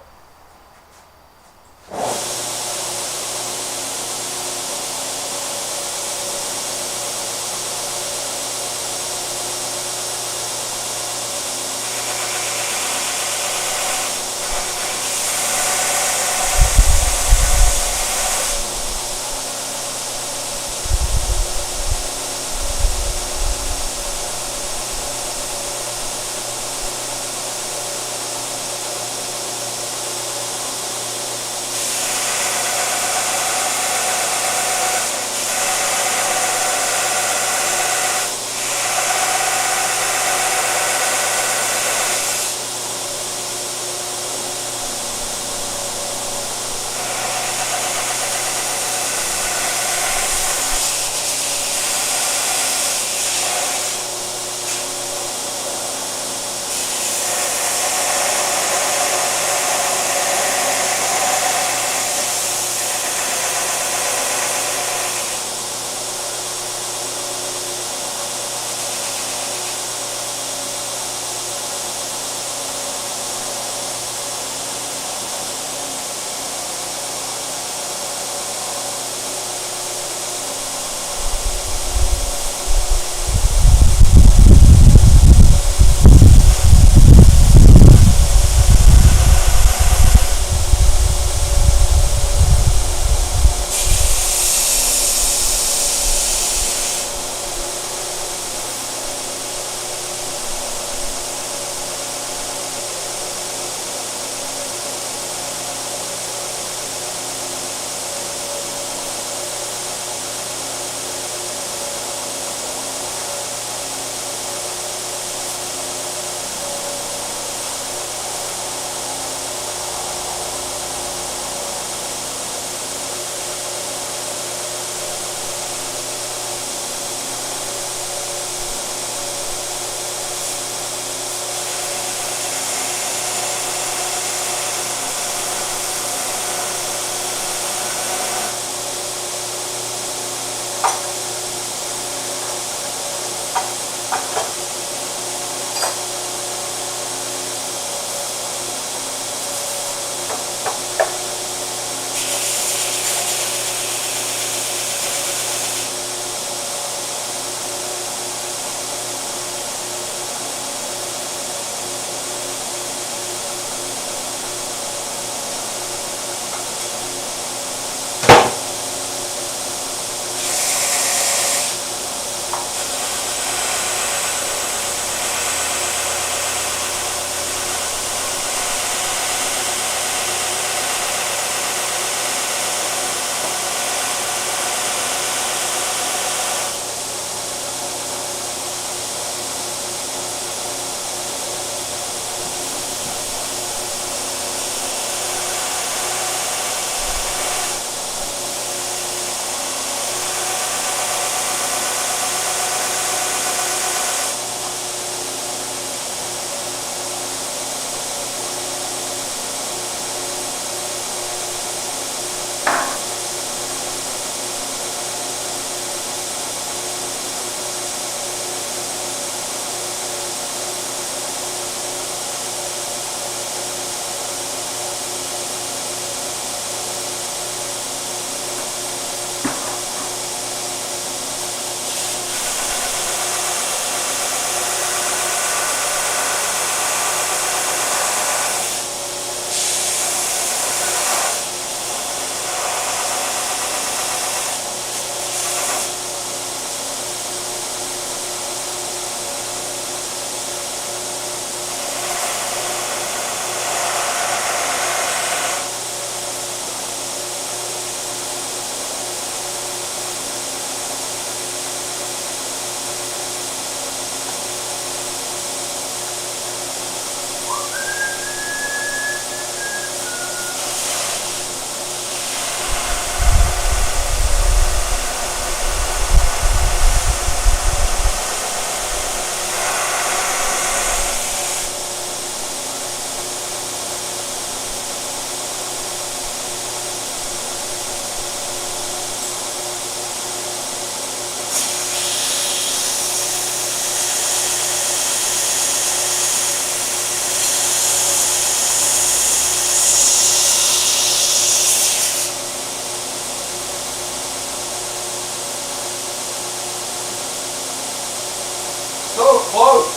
S1: So close.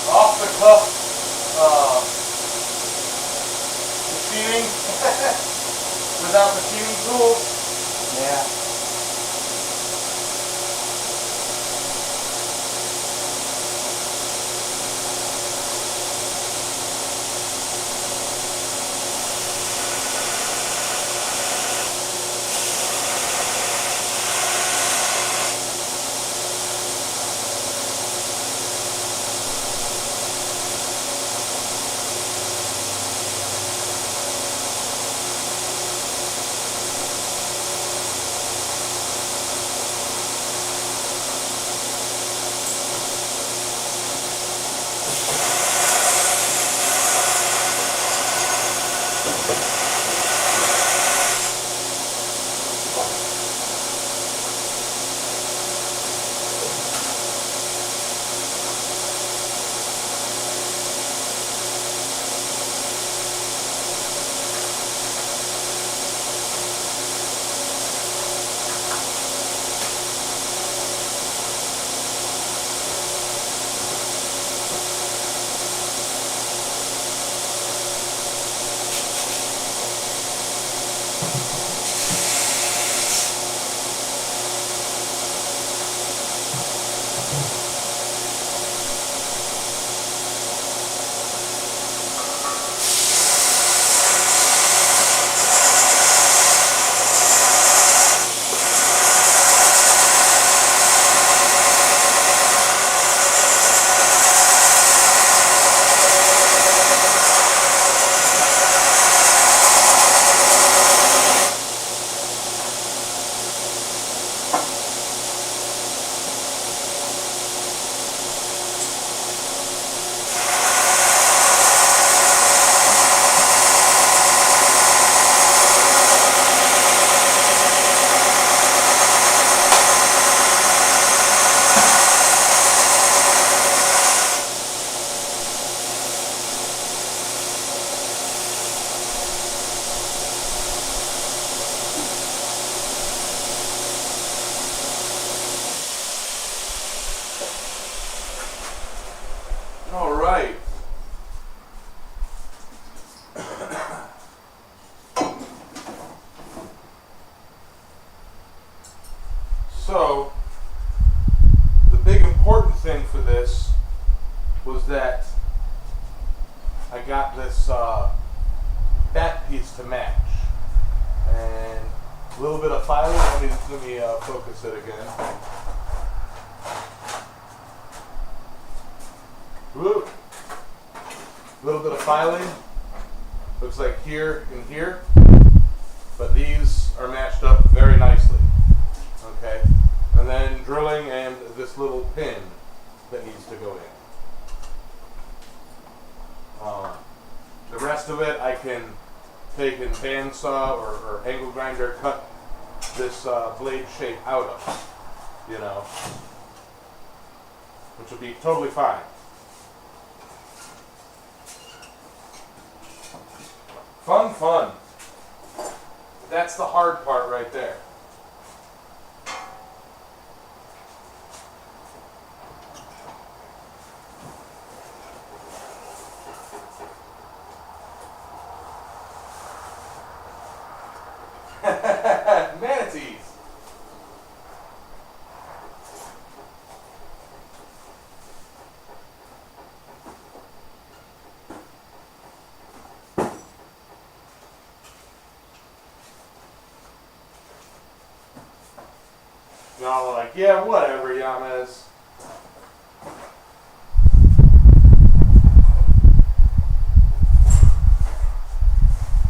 S1: Off the cuff machining without machining tools.
S2: Yeah.
S1: All right. So, the big important thing for this was that I got this back piece to match. And a little bit of filing. Let me focus it again. Woo. A little bit of filing. Looks like here and here. But these are matched up very nicely. Okay. And then drilling and this little pin that needs to go in. The rest of it I can take and bandsaw or angle grinder, cut this blade shape out of, you know, which will be totally fine. Fun, fun. That's the hard part right there. Manatees. Y'all are like, yeah, whatever, Yamez.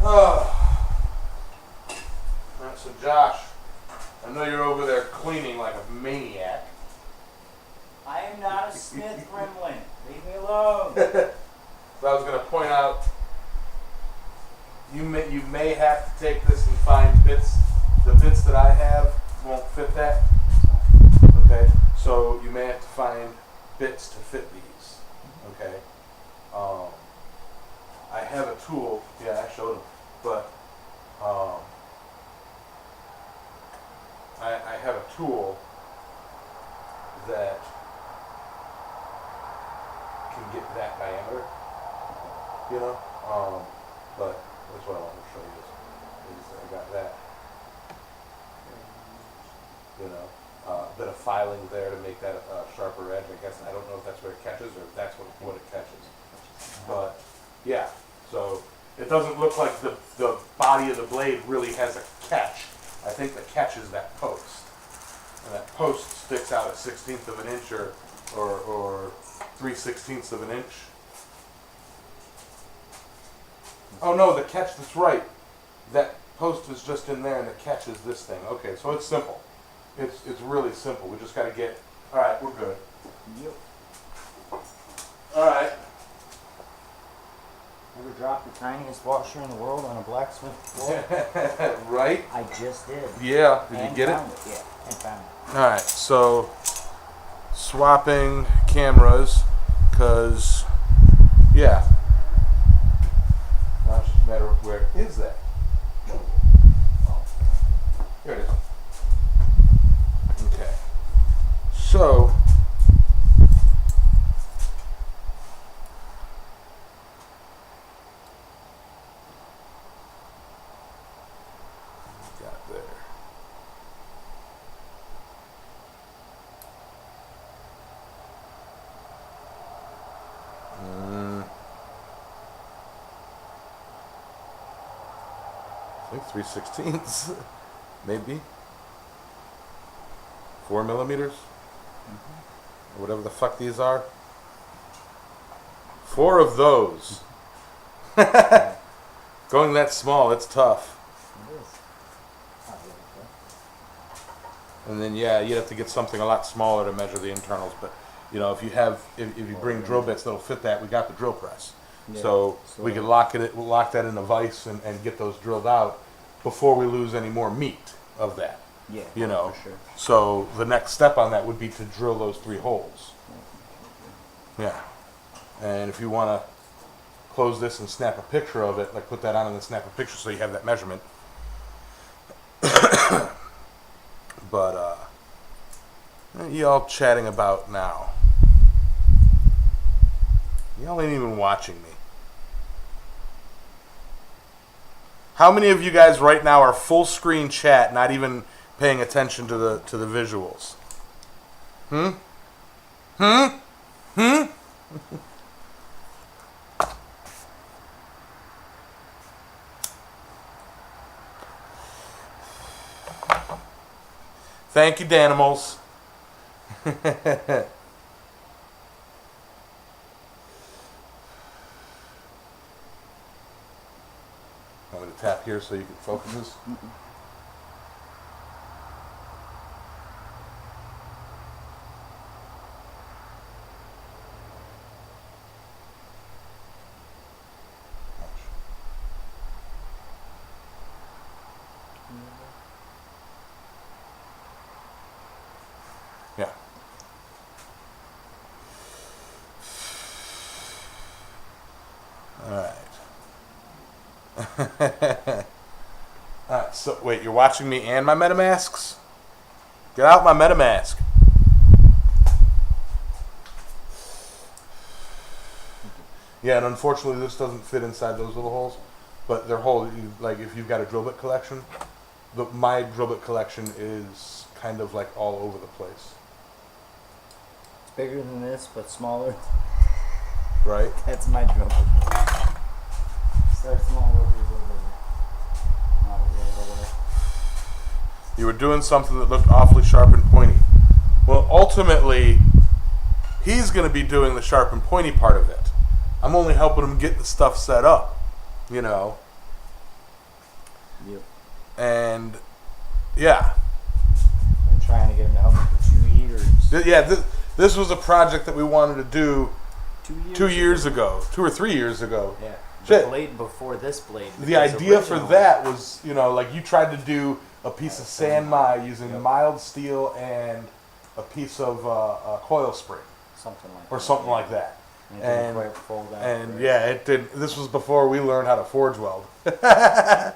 S1: Alright, so Josh, I know you're over there cleaning like a maniac.
S2: I am not a Smith gremlin. Leave me alone.
S1: So I was going to point out, you may have to take this and find bits. The bits that I have won't fit that. Okay, so you may have to find bits to fit these. Okay, I have a tool. Yeah, I showed him, but I have a tool that can get that diameter, you know. But that's what I want to show you is I got that, you know, bit of filing there to make that a sharper edge. I guess I don't know if that's where it catches or if that's what it catches. But yeah, so it doesn't look like the body of the blade really has a catch. I think the catch is that post, and that post sticks out a 1/16 of an inch or 3/16 of an inch. Oh no, the catch, that's right. That post is just in there and the catch is this thing. Okay, so it's simple. It's really simple. We just got to get, all right, we're good.
S2: Yep.
S1: All right.
S2: Ever dropped the tiniest washer in the world on a blacksmith floor?
S1: Right?
S2: I just did.
S1: Yeah, did
S2: And
S1: you get it?
S2: found Yeah, and found it.
S1: All right, so swapping cameras, because, yeah. Now it's just a matter of where is that? Oh, here it is. Okay. So, got there. I think 3/16, maybe 4 millimeters, or whatever the fuck these are. 4 of those. Going that small, it's tough.
S2: It is. Not really,
S1: And then yeah, you'd have to get something a lot smaller to measure the internals. But you know, if you bring drill bits that'll fit that, we got the drill press.
S2: Yeah,
S1: So we could lock that in a vise and get those drilled out before we lose any more meat of that.
S2: Yeah,
S1: You know.
S2: for sure.
S1: So the next step on that would be to drill those 3 holes. Yeah. And if you want to close this and snap a picture of it, like put that on and then snap a picture so you have that measurement. But y'all chatting about now. Y'all ain't even watching me. How many of you guys right now are full screen chat, not even paying attention to the visuals? Thank you, Danimals. Want me to tap here so you can focus this? Yeah. All right. Alright, so wait, you're watching me and my MetaMasks? Get out my MetaMask. Yeah, and unfortunately this doesn't fit inside those little holes, but they're like if you've got a drill bit collection, my drill bit collection is kind of like all over the place.
S2: It's bigger than this, but smaller.
S1: Right?
S2: That's my drill bit. Start small, work your way bigger. Not a little way.
S1: You were doing something that looked awfully sharp and pointy. Well, ultimately, he's going to be doing the sharp and pointy part of it. I'm only helping him get the stuff set up, you know.
S2: Yep.
S1: And, yeah.
S2: I'm trying to get him to help me for 2 years.
S1: This was a project that we wanted to do
S2: 2 years
S1: 2 or 3 years ago.
S2: Yeah.
S1: Shit.
S2: The blade before this blade.
S1: The idea for that was, you know, like you tried to do a piece of sandmai using mild steel and a piece of coil spring.
S2: Something like
S1: Or
S2: that.
S1: something like that.
S2: And it didn't quite fold out.
S1: And
S2: right?
S1: yeah, it did. This was before we learned how to forge weld.
S2: Yes.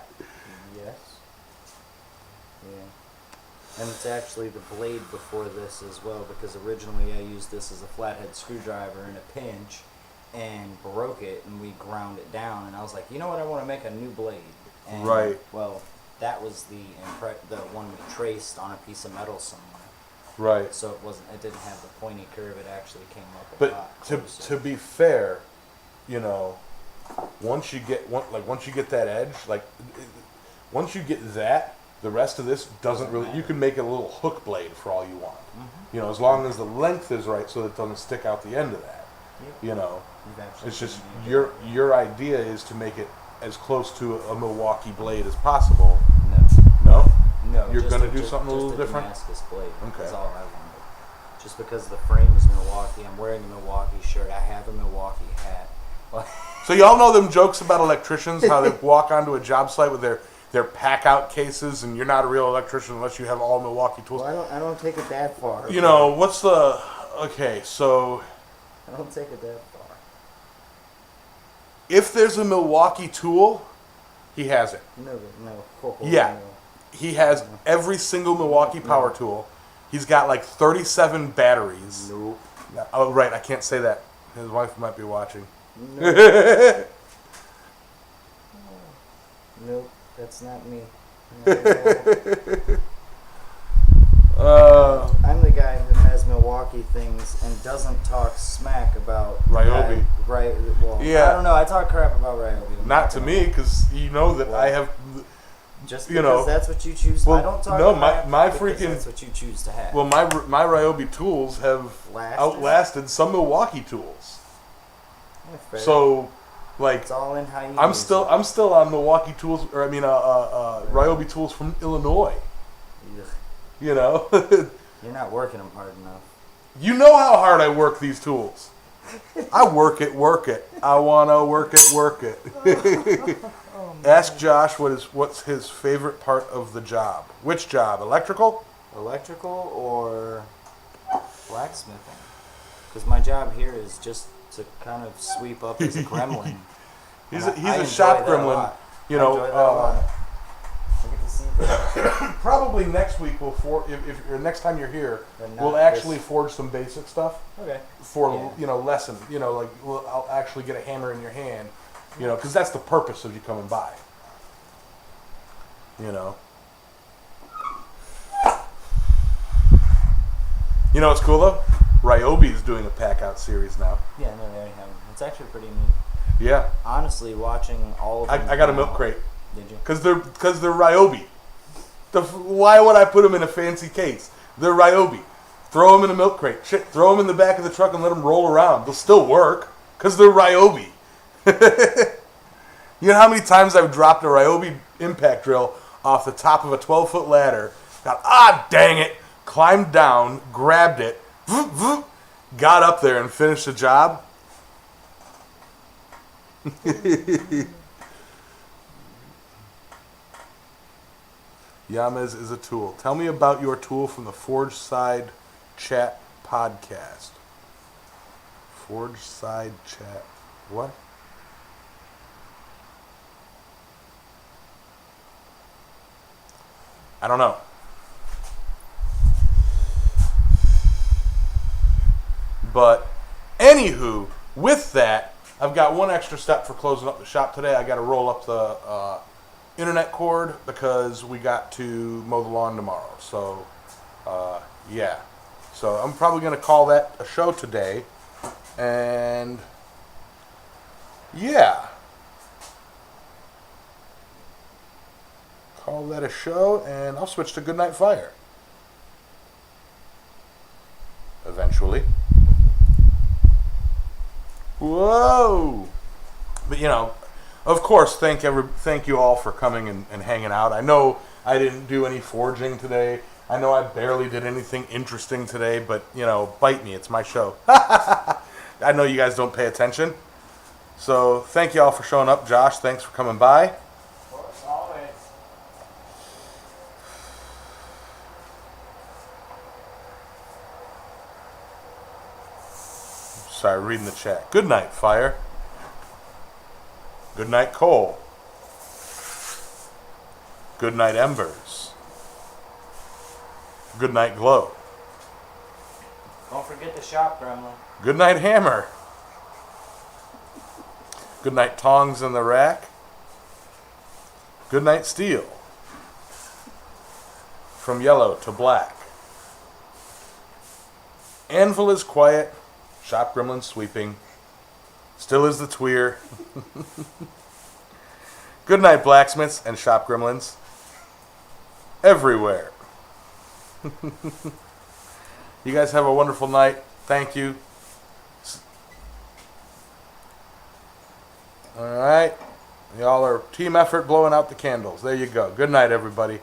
S2: Yeah. And it's actually the blade before this as well, because originally I used this as a flathead screwdriver in a pinch and broke it, and we ground it down, and I was like, you know what, I want to make a new blade. And,
S1: Right.
S2: Well, that was the one we traced on a piece of metal somewhere.
S1: Right.
S2: So it didn't have the pointy curve, it actually came up a
S1: But
S2: lot
S1: to
S2: closer.
S1: be fair, you know, once you get that edge, once you get that, the rest of this doesn't really. You can make it a little hook blade for all you want.
S2: Mm-hmm.
S1: You know, as long as the length is right, so that it doesn't stick out the end of that.
S2: Yep.
S1: You know,
S2: You've actually
S1: it's just
S2: made
S1: your idea is to make it as close to a Milwaukee blade as possible.
S2: No.
S1: No.
S2: No,
S1: You're
S2: just
S1: gonna do something a
S2: just
S1: little different?
S2: Damascus blade.
S1: Okay.
S2: That's all I wanted. Just because the frame is Milwaukee, I'm wearing a Milwaukee shirt. I have a Milwaukee hat.
S1: So y'all know them jokes about electricians, how they walk onto a job site with their pack out cases, and you're not a real electrician unless you have all Milwaukee tools.
S2: Well, I don't take it that far.
S1: You know, what's the okay? So
S2: I don't take it that far.
S1: if there's a Milwaukee tool, he has it.
S2: No.
S1: Yeah. He has every single Milwaukee power tool. He's got like 37 batteries.
S2: Nope.
S1: Oh, right. I can't say that. His wife might be watching.
S2: Nope. Nope. That's not me. I'm the guy who has Milwaukee things and doesn't talk smack about
S1: Ryobi.
S2: Right. Well,
S1: Yeah.
S2: I don't know. I talk crap about Ryobi. I'm
S1: Not to
S2: gonna-
S1: me, because you know that I have.
S2: Just
S1: you
S2: because
S1: know,
S2: that's what you choose.
S1: well,
S2: I don't talk
S1: no,
S2: crap
S1: my
S2: because
S1: freaking-
S2: that's what you choose to have.
S1: Well, my Ryobi tools have
S2: Lasted?
S1: outlasted some Milwaukee tools.
S2: Yeah, fair.
S1: So, like,
S2: it's all in how you.
S1: I'm
S2: use
S1: still on Milwaukee tools, or I mean, Ryobi tools from Illinois.
S2: it. Ugh.
S1: You know,
S2: You're not working them hard enough.
S1: you know how hard I work these tools. I work it. I wanna work it. Ask Josh what's his favorite part of the job. Which job? Electrical?
S2: Electrical or blacksmithing? Because my job here is just to kind of sweep up as a gremlin.
S1: He's
S2: And
S1: a
S2: I
S1: shop
S2: enjoy that a
S1: gremlin.
S2: lot.
S1: You
S2: I
S1: know,
S2: enjoy that a lot. I get to see that.
S1: probably next week if or next time you're here,
S2: But not
S1: we'll actually
S2: this-
S1: forge some basic stuff
S2: Okay.
S1: for
S2: Yeah.
S1: lesson. I'll actually get a hammer in your hand. Because that's the purpose of you coming by. You know what's cool though? Ryobi is doing a pack out series now.
S2: Yeah, no, they already have them. It's actually pretty neat.
S1: Yeah,
S2: Honestly, watching all of them.
S1: I got a
S2: come
S1: milk
S2: out-
S1: crate
S2: Did you?
S1: because they're Ryobi. Why would I put them in a fancy case? They're Ryobi. Throw them in a milk crate. Shit, throw them in the back of the truck and let them roll around. They'll still work because they're Ryobi. You know how many times I've dropped a Ryobi impact drill off the top of a 12-foot ladder, dang it, climbed down, grabbed it, got up there and finished the job? Yamez is a tool. Tell me about your tool from the Forge Side Chat podcast. Forge Side Chat. What? I don't know. But, anywho, with that, I've got one extra step for closing up the shop today. I got to roll up the internet cord because we got to mow the lawn tomorrow. So, yeah. So, I'm probably going to call that a show today. And, yeah. Call that a show, and I'll switch to Goodnight Fire. Eventually. Whoa! But of course, thank you all for coming and hanging out. I know I didn't do any forging today. I know I barely did anything interesting today, but bite me. It's my show. I know you guys don't pay attention. So thank you all for showing up. Josh, thanks for coming by.
S2: Of course, always.
S1: Sorry, reading the chat. Good night, Fire. Good night, Coal. Good night, Embers. Good night, glow.
S2: Don't forget the shop, Gremlin.
S1: Good night, hammer. Good night, tongs in the rack. Good night, steel. From yellow to black. Anvil is quiet. Shop gremlin sweeping. Still is the tweer. Good night, blacksmiths and shop gremlins. Everywhere. You guys have a wonderful night. Thank you. All right. Y'all are team effort blowing out the candles. There you go. Good night, everybody.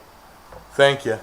S1: Thank you.